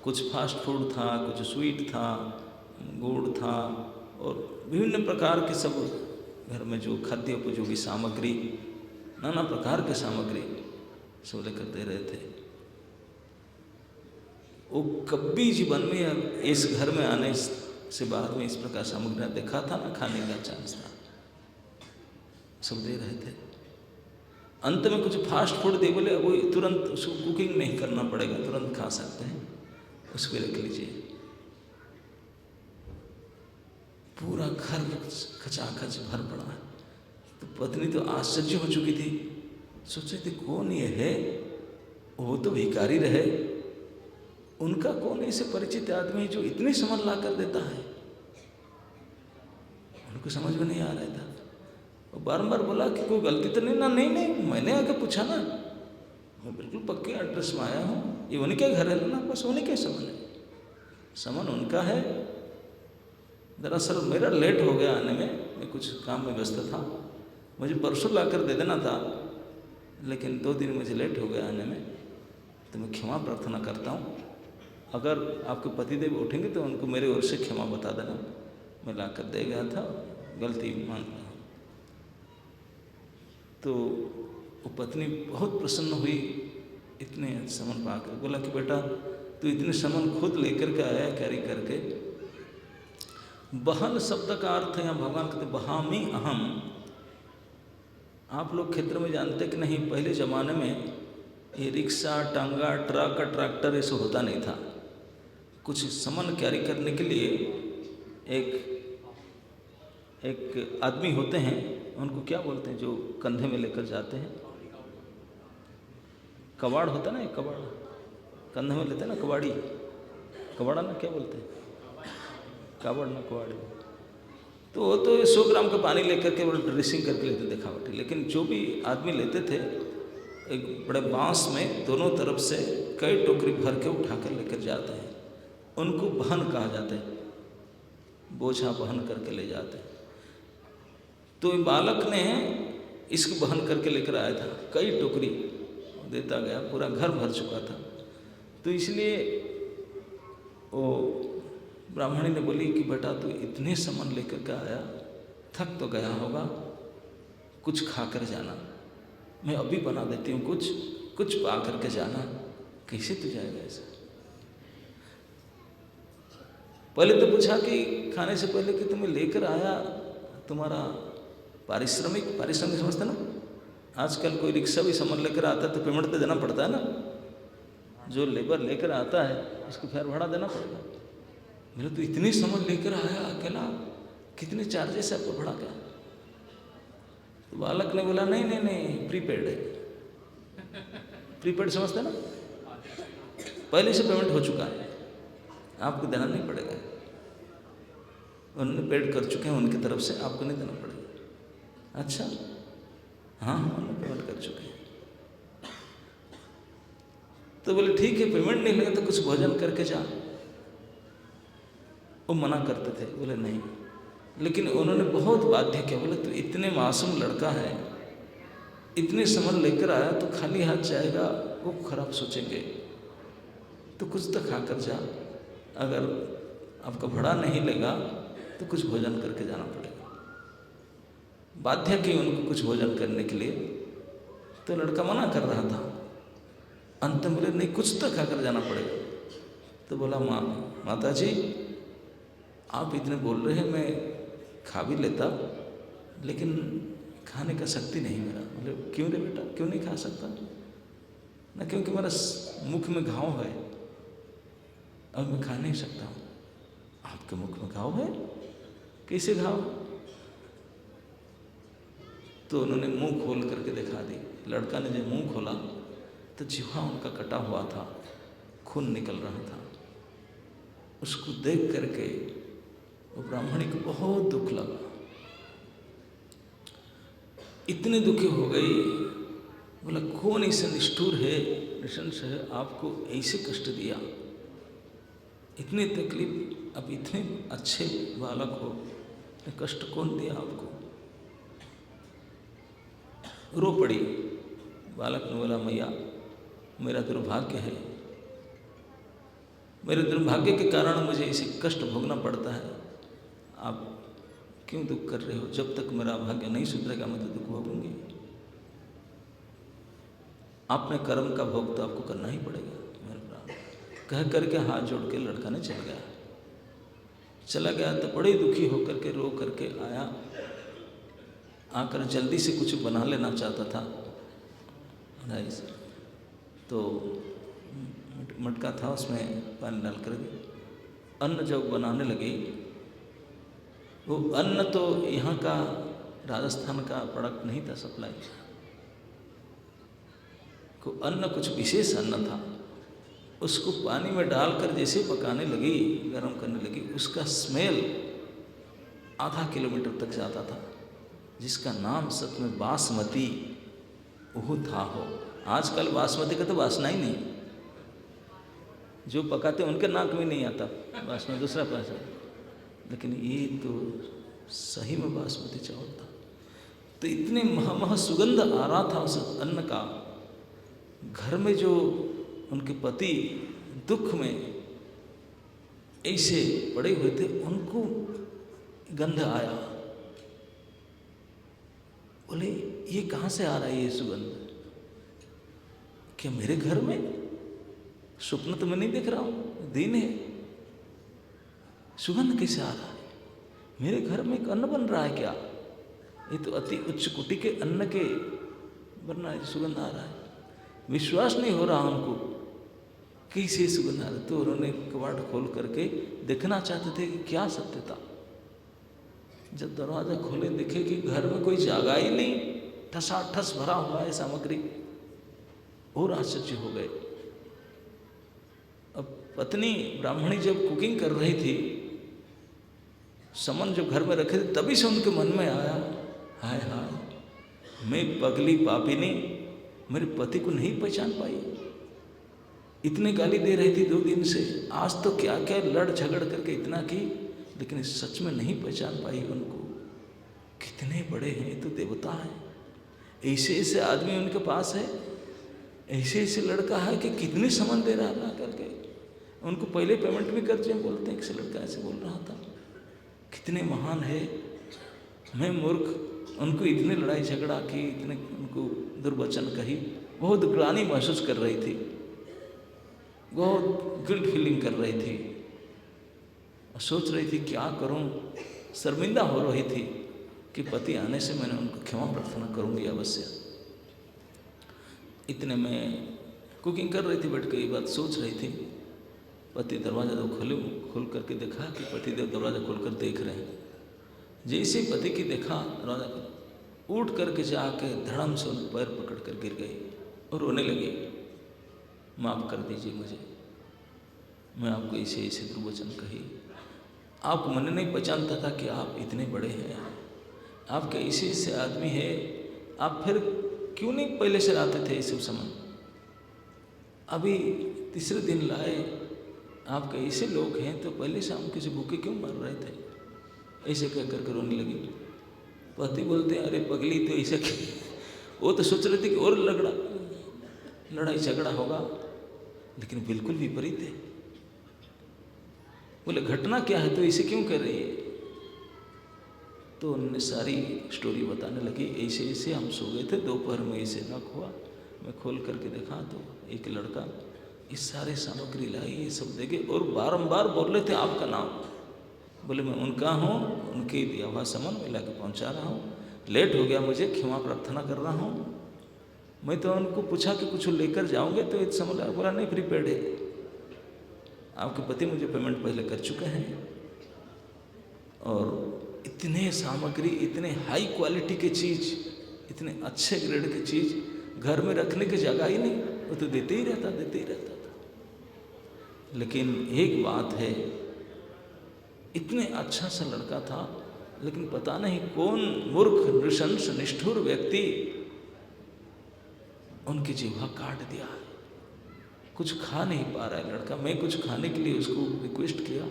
कुछ फास्ट फूड था, कुछ स्वीट था, गुड़ था और विभिन्न प्रकार के सब घर में जो खाद्य उपयोगी सामग्री, नाना प्रकार के सामग्री सब लेकर दे रहे थे। वो कभी जीवन में इस घर में आने से बाद में इस प्रकार सामग्री देखा था ना, खाने का चांस था, सब दे रहे थे। अंत में कुछ फास्ट फूड दे, बोले वो तुरंत उसको कुकिंग नहीं करना पड़ेगा, तुरंत खा सकते हैं, उसको रख लीजिए। पूरा घर खचाखच भर पड़ा है। तो पत्नी तो आश्चर्य हो चुकी थी, सोच रही थी कौन ये है, वो तो भिखारी रहे, उनका कौन ऐसे परिचित आदमी है जो इतने सामान ला कर देता है। उनको समझ में नहीं आ रहा था। वो बारंबार बोला कि कोई गलती तो नहीं ना, नहीं मैंने आकर पूछा ना, मैं बिल्कुल पक्के एड्रेस में आया हूँ, ये उन्हीं के घर है ना, बस उन्हीं के सामान है, सामान उनका है। दरअसल मेरा लेट हो गया आने में, मैं कुछ काम में व्यस्त था, मुझे परसों ला कर दे देना था, लेकिन 2 दिन मुझे लेट हो गया आने में, तो मैं क्षमा प्रार्थना करता हूँ। अगर आपके पतिदेव उठेंगे तो उनको मेरे ओर से क्षमा बता देना, मैं ला कर दे गया था, गलती मान रहा हूँ। तो वो पत्नी बहुत प्रसन्न हुई इतने सामान पाकर, बोला कि बेटा तू इतने सामान खुद लेकर के आया कैरी करके। बहन शब्द का अर्थ है, यहाँ भगवान कहते बहामी अहम। आप लोग क्षेत्र में जानते कि नहीं, पहले ज़माने में ये रिक्शा, टांगा, ट्रक, ट्रैक्टर ऐसा होता नहीं था। कुछ सामान कैरी करने के लिए एक आदमी होते हैं, उनको क्या बोलते हैं, जो कंधे में लेकर जाते हैं, कबाड़ होता है ना, एक कबाड़ कंधे में लेते हैं ना, कबाड़ा ना, क्या बोलते हैं, कबाड़ ना कबाड़ी। तो वो तो 100 ग्राम का पानी लेकर के ड्रेसिंग करके लेते दिखावटी, लेकिन जो भी आदमी लेते थे एक बड़े बांस में दोनों तरफ से कई टोकरी भर के उठा कर लेकर जाते हैं, उनको बहन कहा जाता है, बोझा बहन करके ले जाते हैं। तो बालक ने इसको बहन करके लेकर आया था, कई टोकरी देता गया, पूरा घर भर चुका था। तो इसलिए वो ब्राह्मणी ने बोली कि बेटा तू इतने सामान लेकर के आया, थक तो गया होगा, कुछ खा कर जाना, मैं अभी बना देती हूँ, कुछ पा करके जाना। कैसे तू जाएगा ऐसा? पहले तो पूछा कि खाने से पहले कि तुम्हें लेकर आया, तुम्हारा पारिश्रमिक समझते ना, आजकल कोई रिक्शा भी सामान लेकर आता है तो पेमेंट तो देना पड़ता है ना, जो लेबर लेकर आता है उसको फेयर भाड़ा देना पड़ेगा। मेरे तो इतने सामान लेकर आया अकेला, कितने चार्जेस है आपको भाड़ा का? तो बालक ने बोला नहीं प्रीपेड है। प्रीपेड समझते ना, पहले से पेमेंट हो चुका है, आपको देना नहीं पड़ेगा, उन्होंने पेड कर चुके हैं उनकी तरफ से, आपको नहीं देना पड़ेगा। अच्छा हाँ उन्होंने पेमेंट कर चुके हैं। तो बोले ठीक है, पेमेंट नहीं लगे तो कुछ भोजन करके जा। वो मना करते थे, बोले नहीं। लेकिन उन्होंने बहुत बाध्य किया, बोले तो इतने मासूम लड़का है, इतने सामान लेकर आया तो खाली हाथ जाएगा, वो खराब सोचेंगे, तो कुछ तो खा कर जा। अगर आपका भाड़ा नहीं लेगा तो कुछ भोजन करके जाना पड़ेगा। बाध्य की उनको कुछ भोजन करने के लिए, तो लड़का मना कर रहा था। अंत में बोले नहीं, कुछ तो खाकर जाना पड़ेगा। तो बोला माता जी आप इतने बोल रहे हैं, मैं खा भी लेता, लेकिन खाने का शक्ति नहीं मेरा। बोले क्यों रे बेटा, क्यों नहीं खा सकता? ना क्योंकि मेरा मुख में घाव है, अब मैं खा नहीं सकता हूँ। आपके मुख में घाव है? कैसे घाव? तो उन्होंने मुंह खोल करके दिखा दी। लड़का ने जब मुंह खोला तो जिह्वा उनका कटा हुआ था, खून निकल रहा था। उसको देख करके वो ब्राह्मणी को बहुत दुख लगा, इतने दुखी हो गई। बोला कौन ऐसे निष्ठुर है, नृशंस है, आपको ऐसे कष्ट दिया, इतनी तकलीफ, अब इतने अच्छे बालक हो, कष्ट कौन दिया आपको? रो पड़ी। बालक ने बोला मैया मेरा दुर्भाग्य है, मेरे दुर्भाग्य के कारण मुझे इसे कष्ट भोगना पड़ता है। आप क्यों दुख कर रहे हो? जब तक मेरा भाग्य नहीं सुधरेगा मैं तो दुख भोगूंगी। आपने कर्म का भोग तो आपको करना ही पड़ेगा मेरे प्राण। कह करके हाथ जोड़ के लड़का ने चला गया तो बड़े दुखी होकर के रो करके आया। आकर जल्दी से कुछ बना लेना चाहता था, तो मटका था उसमें पानी डाल कर अन्न जब बनाने लगी, वो अन्न तो यहाँ का राजस्थान का प्रोडक्ट नहीं था, सप्लाई को अन्न कुछ विशेष अन्न था। उसको पानी में डालकर जैसे पकाने लगी, गरम करने लगी, उसका स्मेल आधा किलोमीटर तक जाता था, जिसका नाम सच में बासमती वो था। हो आजकल बासमती का तो वासना ही नहीं, जो पकाते उनके नाक में नहीं आता वासना, दूसरा पैसा। लेकिन ये तो सही में बासमती चावल था। तो इतने महा सुगंध आ रहा था उस अन्न का। घर में जो उनके पति दुख में ऐसे पड़े हुए थे, उनको गंध आया। बोले ये कहाँ से आ रहा है ये सुगंध? क्या मेरे घर में? स्वप्न तो मैं नहीं देख रहा हूँ, दिन है, सुगंध कैसे आ रहा है? मेरे घर में एक अन्न बन रहा है क्या? ये तो अति उच्च कोटि के अन्न के बनना है, सुगंध आ रहा है। विश्वास नहीं हो रहा उनको, कैसे सुगंध आ रहा है। तो उन्होंने कबाड़ खोल करके देखना चाहते थे कि क्या सत्य था। जब दरवाजा खोले देखे कि घर में कोई जगह ही नहीं, ठसाठस भरा हुआ है सामग्री, और आश्चर्य हो गए। अब पत्नी ब्राह्मणी जब कुकिंग कर रही थी, सामान जब घर में रखे थे, तभी से उनके मन में आया, हाय हाय मैं पगली पापिनी मेरे पति को नहीं पहचान पाई। इतने गाली दे रही थी 2 दिन से, आज तो क्या क्या लड़ झगड़ करके इतना की, लेकिन सच में नहीं पहचान पाई उनको। कितने बड़े हैं, तो देवता है। ऐसे ऐसे आदमी उनके पास है, ऐसे ऐसे लड़का है कि कितने सामान दे रहा था करके। उनको पहले पेमेंट भी करते हैं, बोलते हैं कि लड़का ऐसे बोल रहा था। कितने महान है। मैं मूर्ख उनको इतने लड़ाई झगड़ा की, इतने उनको दुर्वचन कही, बहुत ग्लानि महसूस कर रही थी, बहुत गिल्ट फीलिंग कर रही थी, सोच रही थी क्या करूं। शर्मिंदा हो रही थी कि पति आने से मैंने उनको क्षमा प्रार्थना करूंगी अवश्य। इतने में कुकिंग कर रही थी, बैठ के ये बात सोच रही थी। पति दरवाजा तो खोल करके देखा कि पति देव दरवाजा खोलकर देख रहे हैं। जैसे पति की देखा, दरवाजा खोला, उठ करके जाके धड़म से पैर पकड़ कर गिर गई और रोने लगी। माफ़ कर दीजिए मुझे, मैं आपको ऐसे ऐसे दुर्वचन कही, आप मन नहीं पहचानता था कि आप इतने बड़े हैं, आप कैसे ऐसे आदमी हैं, आप फिर क्यों नहीं पहले से आते थे इस समय? अभी तीसरे दिन लाए, आप कैसे लोग हैं, तो पहले शाम किसी भूखे क्यों मर रहे थे, ऐसे कह कर रोने लगी। पति बोलते हैं, अरे पगली तो ऐसे वो तो सोच रहे थे कि और लड़ाई झगड़ा होगा, लेकिन बिल्कुल विपरीत है। बोले घटना क्या है, तो ऐसे क्यों कर रही है। तो उन्होंने सारी स्टोरी बताने लगी, ऐसे ऐसे हम सो गए थे, दोपहर में ऐसे नक हुआ, मैं खोल करके देखा तो एक लड़का इस सारे सामग्री लाई, ये सब देखे और बारंबार बोल रहे थे आपका नाम। बोले मैं उनका हूँ, उनके दिया हुआ सामान मैं लाके पहुँचा रहा हूँ, लेट हो गया, मुझे क्षमा प्रार्थना कर रहा हूँ। मैं तो उनको पूछा कि कुछ लेकर जाओगे, तो एक समय बोला नहीं प्रीपेड है, आपके पति मुझे पेमेंट पहले कर चुके हैं। और इतने सामग्री, इतने हाई क्वालिटी के चीज़, इतने अच्छे ग्रेड की चीज़ घर में रखने की जगह ही नहीं, वो तो देते ही रहता था। लेकिन एक बात है, इतने अच्छा सा लड़का था, लेकिन पता नहीं कौन मूर्ख नृशंस निष्ठुर व्यक्ति उनकी जीवा काट दिया। कुछ खा नहीं पा रहा है लड़का, मैं कुछ खाने के लिए उसको रिक्वेस्ट किया,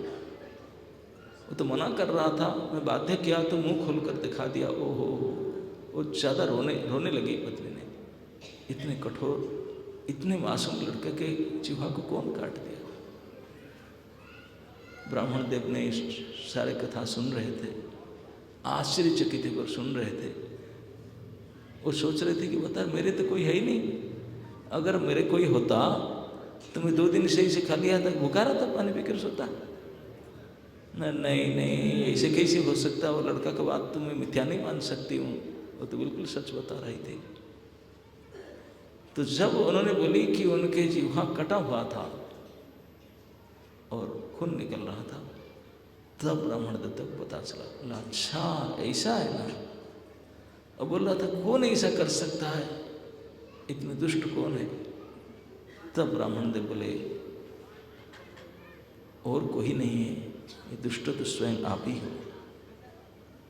वो तो मना कर रहा था, मैं बाध्य किया तो मुंह खोलकर दिखा दिया। ओहो, वो ज़्यादा रोने लगी पत्नी ने। इतने कठोर, इतने मासूम लड़के के जीवा को कौन काट दिया। ब्राह्मण देव ने इस सारे कथा सुन रहे थे, आश्चर्यचकित होकर सुन रहे थे। वो सोच रहे थे कि बता, मेरे तो कोई है ही नहीं, अगर मेरे कोई होता तो मैं 2 दिन से इसे खा लिया था, भूखा रहा था, पानी पीकर सोता। नहीं, ऐसे कैसे हो सकता। वो लड़का का बात तो मैं मिथ्या नहीं मान सकती हूँ, वो तो बिल्कुल सच बता रही थी। तो जब उन्होंने बोली कि उनके जीवा कटा हुआ था और खून निकल रहा था, तब ब्राह्मण दत्त को पता चला। बोला अच्छा ऐसा है ना। और बोल रहा था कौन ऐसा कर सकता है, इतने दुष्ट कौन है। तब ब्राह्मण देव बोले और कोई नहीं है, ये दुष्ट तो स्वयं आप ही हो,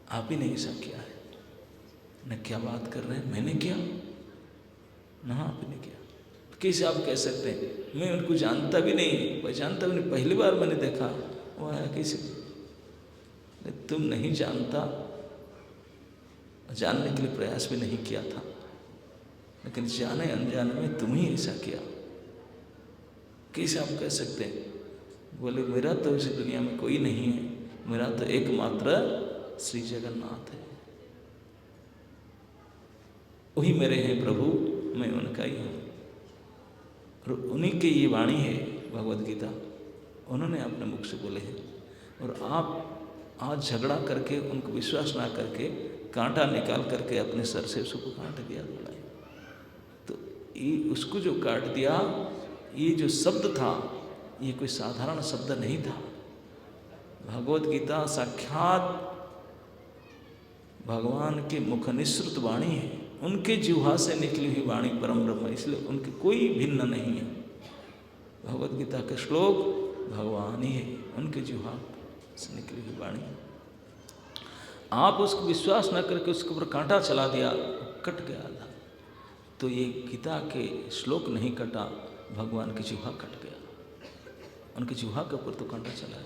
आप ही ने ऐसा किया है। न क्या बात कर रहे हैं, मैंने किया ना, आपने किया। तो कैसे आप कह सकते हैं, मैं उनको जानता भी नहीं, पहचानता भी नहीं, पहली बार मैंने देखा, वो आया कैसे। तुम नहीं जानता, जानने के लिए प्रयास भी नहीं किया था, लेकिन जाने अनजाने में तुम ही ऐसा किया, कैसे आप कह सकते हैं। बोले मेरा तो इस दुनिया में कोई नहीं है, मेरा तो एकमात्र श्री जगन्नाथ है, वही मेरे हैं प्रभु, मैं उनका ही हूँ। और उन्हीं की ये वाणी है भगवद गीता, उन्होंने अपने मुख से बोले हैं। और आप आज झगड़ा करके, उनको विश्वास ना करके, कांटा निकाल करके अपने सर से उसको काट दिया। बोला तो ये उसको जो काट दिया, ये जो शब्द था, ये कोई साधारण शब्द नहीं था। भगवद गीता साक्षात भगवान के मुख निःसृत वाणी है, उनके जिह्वा से निकली हुई वाणी परम ब्रह्म, इसलिए उनके कोई भिन्न नहीं है। भगवद गीता के श्लोक भगवान ही है, उनके जिह्वा से निकली हुई वाणी। आप उसको विश्वास न करके उसके ऊपर कांटा चला दिया, कट गया था। तो ये गीता के श्लोक नहीं कटा, भगवान की जिह्वा कट गया, उनकी जिह्वा के ऊपर तो कांटा चला।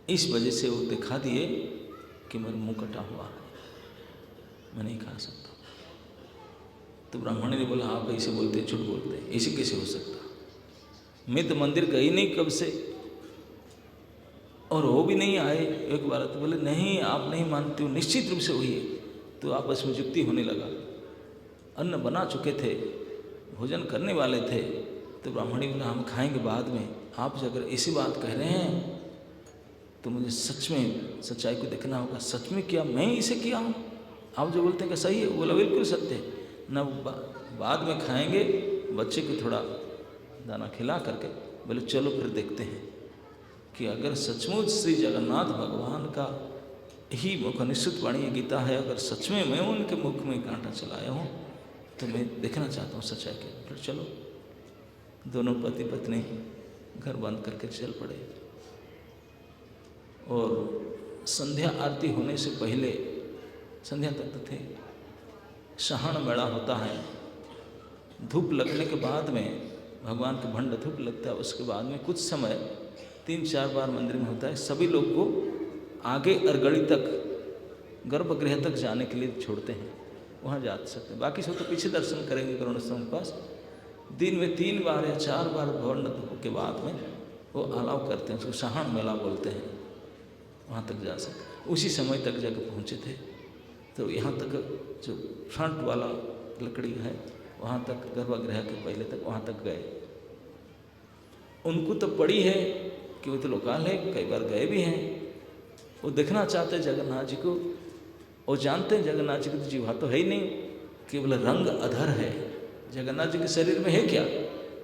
इस वजह से वो दिखा दिए कि मेरा मुंह कटा हुआ है, मैं नहीं खा सकता। तो ब्राह्मण ने बोला आप ऐसे बोलते, झूठ बोलते, ऐसे कैसे हो सकता, मैं तो मंदिर गई नहीं कब से, और वो भी नहीं आए एक बार। तो बोले नहीं आप नहीं मानते हो, निश्चित रूप से हुई है। तो आपस में युक्ति होने लगा। अन्न बना चुके थे, भोजन करने वाले थे, तो ब्राह्मणी बोला हम खाएंगे बाद में, आप अगर ऐसी बात कह रहे हैं तो मुझे सच में सच्चाई को देखना होगा। सच में क्या मैं इसे किया हूँ, आप जो बोलते हैं कि सही है, बोला बिल्कुल सत्य है न, बाद में खाएंगे। बच्चे को थोड़ा दाना खिला करके बोले चलो फिर देखते हैं कि अगर सचमुच श्री जगन्नाथ भगवान का ही मुख निश्चित वाणी गीता है, अगर सच में मैं उनके मुख में कांटा चलाया हूँ तो मैं देखना चाहता हूँ सच्चाई के। फिर चलो, दोनों पति पत्नी घर बंद करके चल पड़े। और संध्या आरती होने से पहले, संध्या तक तो थे, सहान मेला होता है, धूप लगने के बाद में भगवान के भंड धूप लगता है। उसके बाद में कुछ समय 3-4 बार मंदिर में होता है। सभी लोग को आगे अरगड़ी तक, गर्भगृह तक जाने के लिए छोड़ते हैं, वहाँ जा सकते हैं। बाकी सब तो पीछे दर्शन करेंगे करुणाश्रम के पास। दिन में 3 बार या 4 बार भंड धूप के बाद में वो अलाउ करते हैं, उसको साहन मेला बोलते हैं, वहाँ तक जा सकते। उसी समय तक जगह पहुँचे थे। तो यहाँ तक जो फ्रंट वाला लकड़ी है वहाँ तक, गर्भगृह के पहले तक वहाँ तक गए। उनको तो पड़ी है कि वो तो लोकाल है, कई बार गए भी हैं। वो देखना चाहते हैं जगन्नाथ जी को। वो जानते हैं जगन्नाथ जी की तो जीवा तो है ही नहीं, केवल रंग अधर है। जगन्नाथ जी के शरीर में है क्या?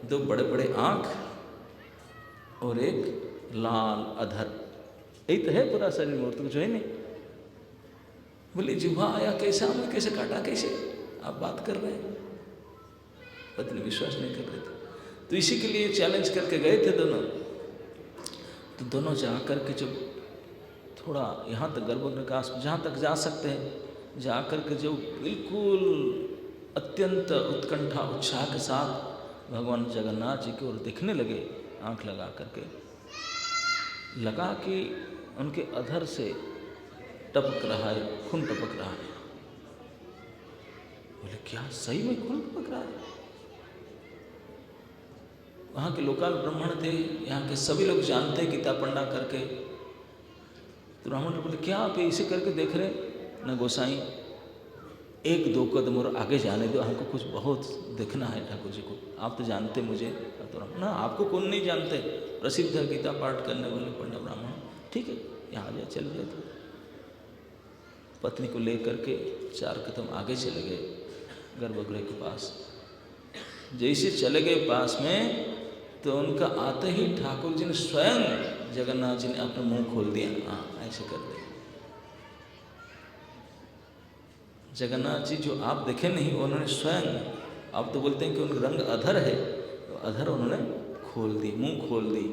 2 बड़े बड़े आँख और एक लाल अधर, यही तो है पूरा शरीर, मूर्ति कुछ है नहीं। बोले जिह्वा आया कैसे, हमें कैसे काटा, कैसे आप बात कर रहे हैं? पत्नी विश्वास नहीं कर रहे थे। तो इसी के लिए चैलेंज करके गए थे दोनों। तो दोनों जा कर के जब थोड़ा यहाँ तक गर्भगृह का जहाँ तक जा सकते हैं, जा कर के जो बिल्कुल अत्यंत उत्कंठा उत्साह के साथ भगवान जगन्नाथ जी की ओर देखने लगे, आँख लगा करके, लगा कि उनके अधर से टपक रहा है, खून टपक रहा है। बोले क्या सही में खून टपक रहा है? वहाँ के लोकल ब्राह्मण थे, यहाँ के सभी लोग जानते हैं गीता पंडा करके। तो ब्राह्मण बोले क्या आप इसे करके देख रहे? न गोसाई, 1-2 कदम और आगे जाने दो, हमको कुछ बहुत देखना है ठाकुर जी को। आप तो जानते मुझे। तो ना आपको कौन नहीं जानते, प्रसिद्ध है गीता पाठ करने वाले पंडा ब्राह्मण। ठीक है, यहाँ आ जाए, चल गए। तो पत्नी को ले करके 4 कदम आगे चले गए गर्भगृह के पास। जैसे चले गए पास में, तो उनका आते ही ठाकुर जी ने स्वयं जगन्नाथ जी ने अपना मुंह खोल दिया। हाँ, ऐसे कर दिया। जगन्नाथ जी जो आप देखे नहीं, उन्होंने स्वयं, आप तो बोलते हैं कि उनका रंग अधर है, तो अधर उन्होंने खोल दी, मुंह खोल दी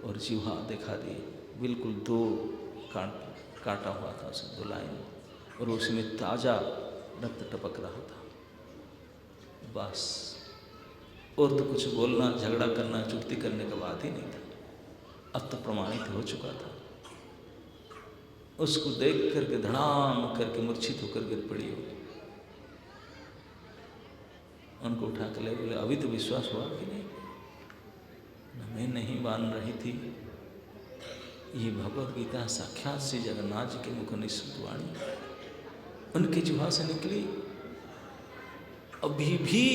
और जिह्वा दिखा दी। बिल्कुल 2 काटा हुआ था उसमें 2 लाइन, और उसमें ताज़ा रक्त टपक रहा था। बस, और तो कुछ बोलना, झगड़ा करना, चुगती करने का बात ही नहीं था। अब तो प्रमाणित हो चुका था। उसको देख करके धड़ाम करके मूर्छित होकर गिर पड़ी हो। उनको उठा कर ले बोले अभी तो विश्वास हुआ कि नहीं? मैं नहीं मान रही थी, ये भगवत गीता साक्षात श्री जगन्नाथ जी के मुख निश्चित वाणी उनके जिह्वा से निकली। अभी भी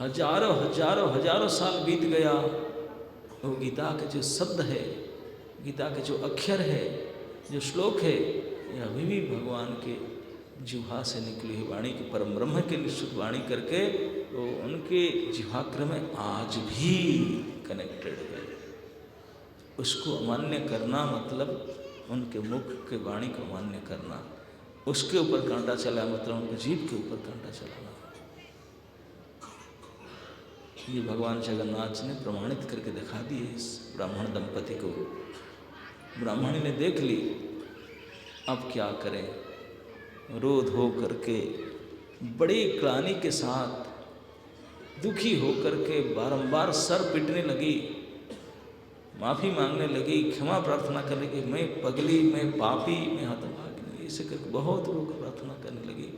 हजारों साल बीत गया, वो गीता के जो शब्द है, गीता के जो अक्षर है, जो श्लोक है, ये अभी भी भगवान के जिह्वा से निकली हुई वाणी की, परम ब्रह्म के निश्चित वाणी करके वो उनके जिह्वाग्र में आज भी कनेक्टेड है। उसको अमान्य करना मतलब उनके मुख के वाणी को अमान्य करना। उसके ऊपर कांटा चला मतलब उनके जीभ के ऊपर कांटा चलाना। ये भगवान जगन्नाथ जी ने प्रमाणित करके दिखा दिए इस ब्राह्मण दंपति को। ब्राह्मणी ने देख ली, अब क्या करें? रोध हो करके बड़ी ग्लानि के साथ दुखी होकर के बारंबार सर पीटने लगी, माफ़ी मांगने लगी, क्षमा प्रार्थना करने लगी। मैं पगली, मैं पापी, मैं हतभागिनी, ऐसे करके बहुत लोग प्रार्थना करने लगी।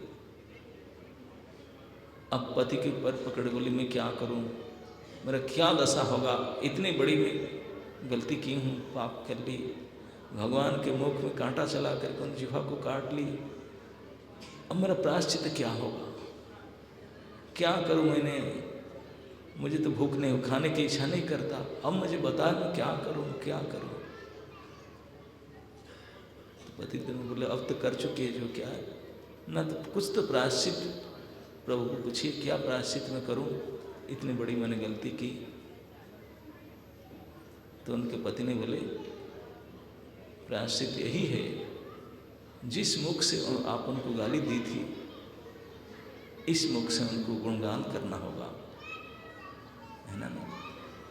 अब पति के पर पकड़ बोली मैं क्या करूं, मेरा क्या दशा होगा? इतनी बड़ी मैं गलती की हूँ, पाप कर ली, भगवान के मुख में कांटा चला करके उन जिह्वा को काट ली। अब मेरा प्रायश्चित क्या होगा? क्या करूं मैंने? मुझे तो भूख नहीं, खाने की इच्छा नहीं करता। अब मुझे बता मैं क्या करूं, क्या करूं? तो पति बोले अब तो कर चुकी है जो क्या है ना, तो कुछ तो प्रायश्चित प्रभु को पूछिए, क्या प्रायश्चित मैं करूं? इतनी बड़ी मैंने गलती की। तो उनके पति ने बोले प्रायश्चित यही है, जिस मुख से आप उनको गाली दी थी, इस मुख से उनको गुणगान करना होगा, है ना?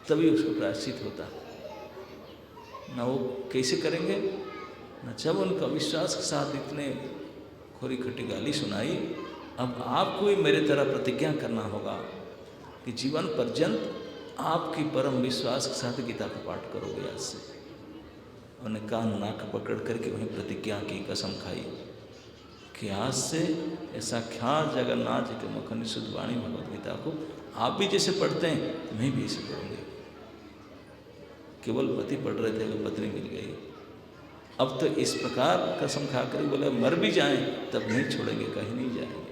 तभी उसको प्रायश्चित होता ना। वो कैसे करेंगे ना? जब उनका विश्वास के साथ इतने खोरी खट्टी गाली सुनाई, अब आपको ही मेरे तरह प्रतिज्ञा करना होगा कि जीवन पर्यंत आपकी परम विश्वास के साथ गीता का पाठ करोगे आज से। उन्हें कान नाक पकड़ करके वहीं प्रतिज्ञा की, कसम खाई कि आज से साक्षात जगन्नाथ जी के मुख निषुद्ध वाणी भगवद गीता को आप भी जैसे पढ़ते हैं मैं भी ऐसे पढ़ूंगी। केवल पति पढ़ रहे थे, वो पत्नी मिल गई। अब तो इस प्रकार कसम खा कर बोले मर भी जाएं तब नहीं छोड़ेंगे, कहीं नहीं जाएंगे,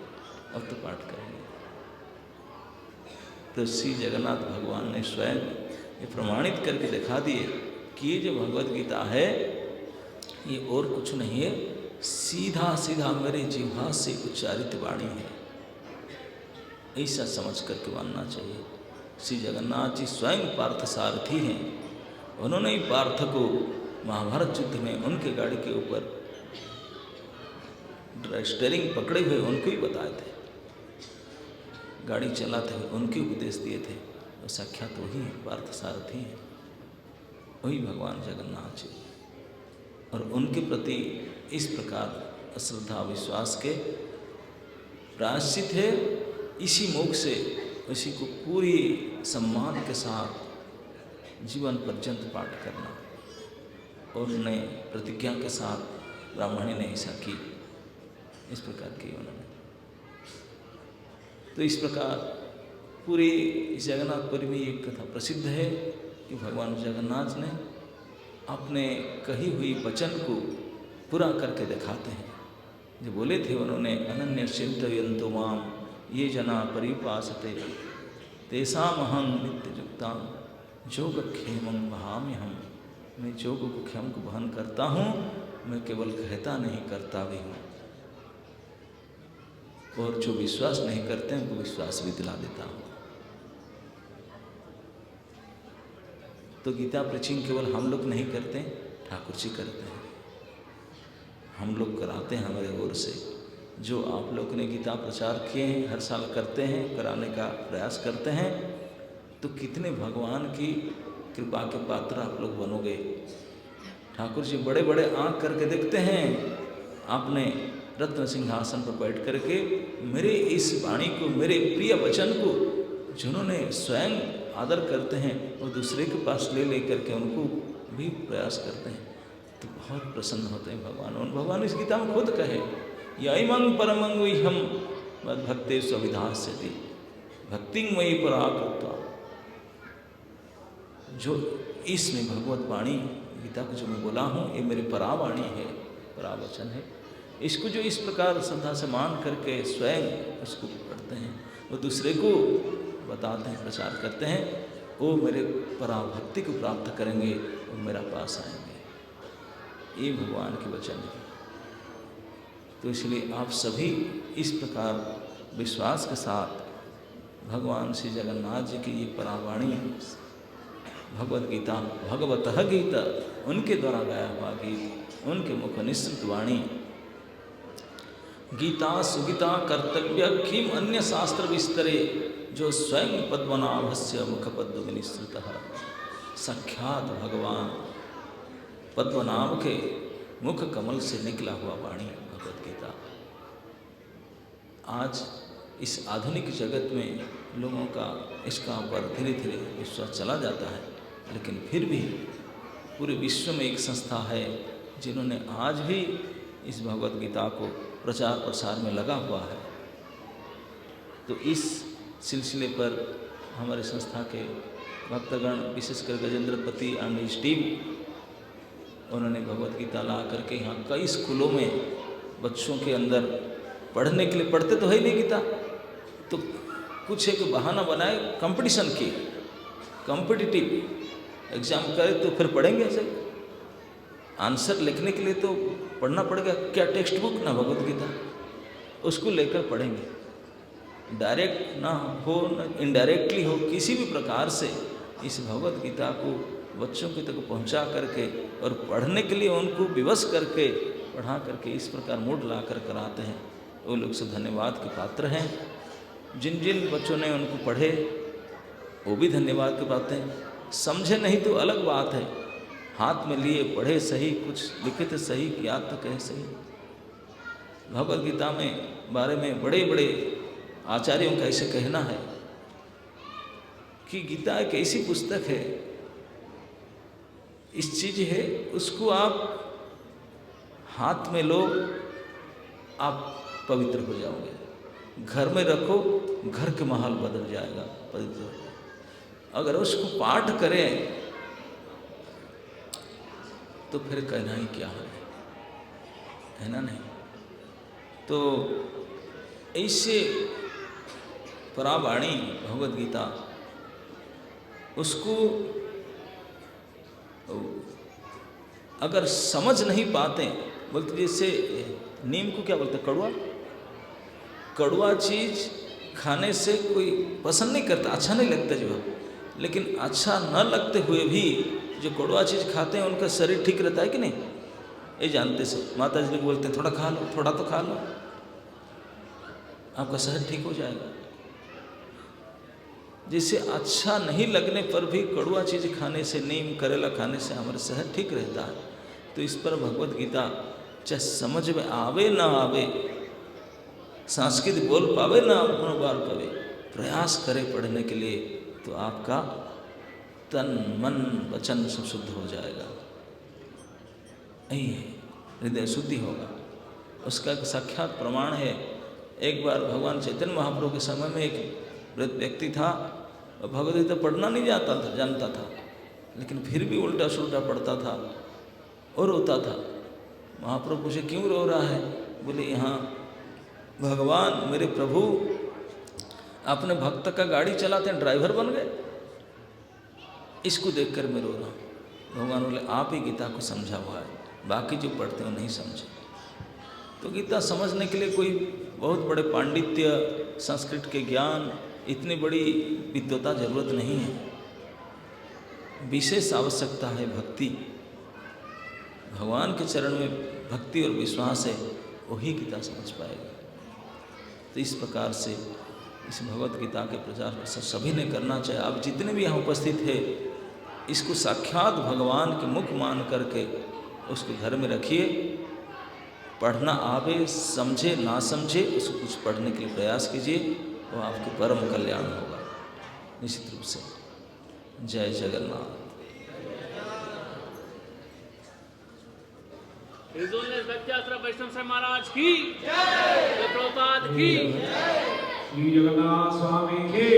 अब तो पाठ करेंगे। तो श्री जगन्नाथ भगवान ने स्वयं ये प्रमाणित करके दिखा दिए कि ये जो भगवद गीता है ये और कुछ नहीं है, सीधा सीधा मेरे जिह्वा से उच्चारित वाणी है, ऐसा समझ करके मानना चाहिए। श्री जगन्नाथ जी स्वयं पार्थ सारथी हैं। उन्होंने ही पार्थ को महाभारत युद्ध में उनके गाड़ी के ऊपर स्टीयरिंग पकड़े हुए उनको ही बताए थे, गाड़ी चलाते हुए उनके उपदेश दिए थे। और साक्षात वही है, पार्थ सारथी हैं, वही भगवान जगन्नाथ जी। और उनके प्रति इस प्रकार श्रद्धा विश्वास के प्रायश्चित है इसी मुख से उसी को पूरी सम्मान के साथ जीवन पर्यंत पाठ करना। और उन्होंने प्रतिज्ञा के साथ ब्राह्मणी ने ऐसा की, इस प्रकार की उन्होंने। तो इस प्रकार पूरी इस जगन्नाथपुरी में एक कथा प्रसिद्ध है कि भगवान जगन्नाथ ने अपने कही हुई वचन को पूरा करके दिखाते हैं। जो बोले थे उन्होंने, अनन्य चिंतयन्तो माम ये जना परिपासते तेषामहं नित्ययुक्तां योगक्षेमं वहाम्यहम्। मैं योग को क्षेम को वहन करता हूँ, मैं केवल कहता नहीं करता भी हूँ। और जो विश्वास नहीं करते हैं उनको विश्वास भी दिला देता हूँ। तो गीता प्रीचिंग केवल हम लोग नहीं करते, ठाकुर जी करते हैं, हम लोग कराते हैं हमारे ओर से। जो आप लोग ने गीता प्रचार किए हैं, हर साल करते हैं, कराने का प्रयास करते हैं, तो कितने भगवान की कृपा के पात्र आप लोग बनोगे। ठाकुर जी बड़े बड़े आँख करके देखते हैं, आपने रत्न सिंहासन पर बैठ करके मेरे इस वाणी को, मेरे प्रिय वचन को जिन्होंने स्वयं आदर करते हैं और दूसरे के पास ले ले करके उनको भी प्रयास करते हैं, तो बहुत प्रसन्न होते हैं भगवान। और भगवान इस गीता में खुद कहे, यैमं परमं हम मद्भक्ते स्वविधास्यति भक्तिमयी पराकृता। जो इसमें भगवत वाणी गीता को जो मैं बोला हूँ ये मेरी परावाणी है, परावचन है। इसको जो इस प्रकार श्रद्धा से मान करके स्वयं उसको पढ़ते हैं, वो दूसरे को बताते हैं, प्रचार करते हैं, वो मेरे पराभक्ति को प्राप्त करेंगे और मेरा पास आएंगे। ये भगवान के वचन है। तो इसलिए आप सभी इस प्रकार विश्वास के साथ भगवान श्री जगन्नाथ जी की ये परावाणी भगवद गीता, भगवतः गीता, उनके द्वारा गाया हुआ गीत, उनके मुख निःसृत वाणी, गीता सुगीता कर्तव्य किम अन्य शास्त्र विस्तरे, जो स्वयं पद्मनाभस्य मुख पद्म विनिसृतः। साक्षात भगवान पद्मनाभ के मुख कमल से निकला हुआ वाणी भगवद गीता। आज इस आधुनिक जगत में लोगों का इसका ऊपर धीरे धीरे विश्वास चला जाता है, लेकिन फिर भी पूरे विश्व में एक संस्था है जिन्होंने आज भी इस भगवद गीता को प्रचार प्रसार में लगा हुआ है। तो इस सिलसिले पर हमारे संस्था के भक्तगण, विशेषकर गजेंद्रपति एंड हिज टीम, उन्होंने भगवद गीता ला करके यहाँ कई स्कूलों में बच्चों के अंदर पढ़ने के लिए, पढ़ते तो है ही नहीं गीता, तो कुछ एक बहाना बनाए कंपटीशन की, कॉम्पिटिटिव एग्जाम करे तो फिर पढ़ेंगे ऐसे। आंसर लिखने के लिए तो पढ़ना पड़ेगा, क्या टेक्स्ट बुक ना भगवद गीता, उसको लेकर पढ़ेंगे। डायरेक्ट ना हो ना इनडायरेक्टली हो, किसी भी प्रकार से इस भगवद गीता को बच्चों के तक पहुंचा करके और पढ़ने के लिए उनको विवश करके पढ़ा करके इस प्रकार मूड ला कर कराते हैं, वो लोग से धन्यवाद के पात्र हैं। जिन जिन बच्चों ने उनको पढ़े वो भी धन्यवाद के पात्र हैं, समझे नहीं तो अलग बात है, हाथ में लिए पढ़े सही, कुछ लिखे थे सही, याद तो कहे सही। भगवद गीता में बारे में बड़े बड़े आचार्यों का ऐसे कहना है कि गीता एक ऐसी पुस्तक है, इस चीज है, उसको आप हाथ में लो, आप पवित्र हो जाओगे। घर में रखो, घर के माहौल बदल जाएगा, पवित्र हो जाएगा। अगर उसको पाठ करें तो फिर कहना ही क्या है ना? नहीं तो ऐसे परावाणी भगवद गीता, उसको अगर समझ नहीं पाते, बोलते जैसे नीम को क्या बोलते, कड़वा चीज खाने से कोई पसंद नहीं करता, अच्छा नहीं लगता जो, लेकिन अच्छा न लगते हुए भी जो कड़वा चीज खाते हैं उनका शरीर ठीक रहता है कि नहीं? ये जानते से माता जी लोग बोलते हैं थोड़ा खा लो, थोड़ा तो खा लो, आपका शरीर ठीक हो जाएगा। जैसे अच्छा नहीं लगने पर भी कड़वा चीज खाने से, नीम करेला खाने से हमारा शरीर ठीक रहता है। तो इस पर भगवद गीता चाहे समझ में आवे ना आवे, संस्कृत बोल पावे ना बोल पावे, प्रयास करे पढ़ने के लिए, तो आपका तन मन वचन सब शुद्ध हो जाएगा, यही हृदय शुद्धि होगा। उसका एक साक्षात प्रमाण है। एक बार भगवान चैतन्य महाप्रभु के समय में एक वृद्ध व्यक्ति था, भगवद गीता पढ़ना नहीं जानता था, लेकिन फिर भी उल्टा सुल्टा पढ़ता था और रोता था। महाप्रभु पूछे क्यों रो रहा है? बोले यहाँ भगवान मेरे प्रभु अपने भक्त का गाड़ी चलाते हैं, ड्राइवर बन गए, इसको देखकर मैं रो रहा हूँ। भगवान बोले आप ही गीता को समझा हुआ है, बाकी जो पढ़ते हो नहीं समझे। तो गीता समझने के लिए कोई बहुत बड़े पांडित्य, संस्कृत के ज्ञान, इतनी बड़ी विद्वता जरूरत नहीं है। विशेष आवश्यकता है भक्ति। भगवान के चरण में भक्ति और विश्वास है, वही गीता समझ पाएगा। तो इस प्रकार से इस भगवत गीता के प्रचार सभी ने करना चाहिए। आप जितने भी यहाँ उपस्थित है, इसको साक्षात भगवान के मुख मान करके उसको घर में रखिए। पढ़ना आवे, समझे ना समझे, उसको कुछ पढ़ने के लिए प्रयास कीजिए, वो आपके परम कल्याण होगा निश्चित रूप से। जय जगन्नाथ। वैष्णव महाराज की जय, प्रभुपाद की श्री जगन्नाथ स्वामी की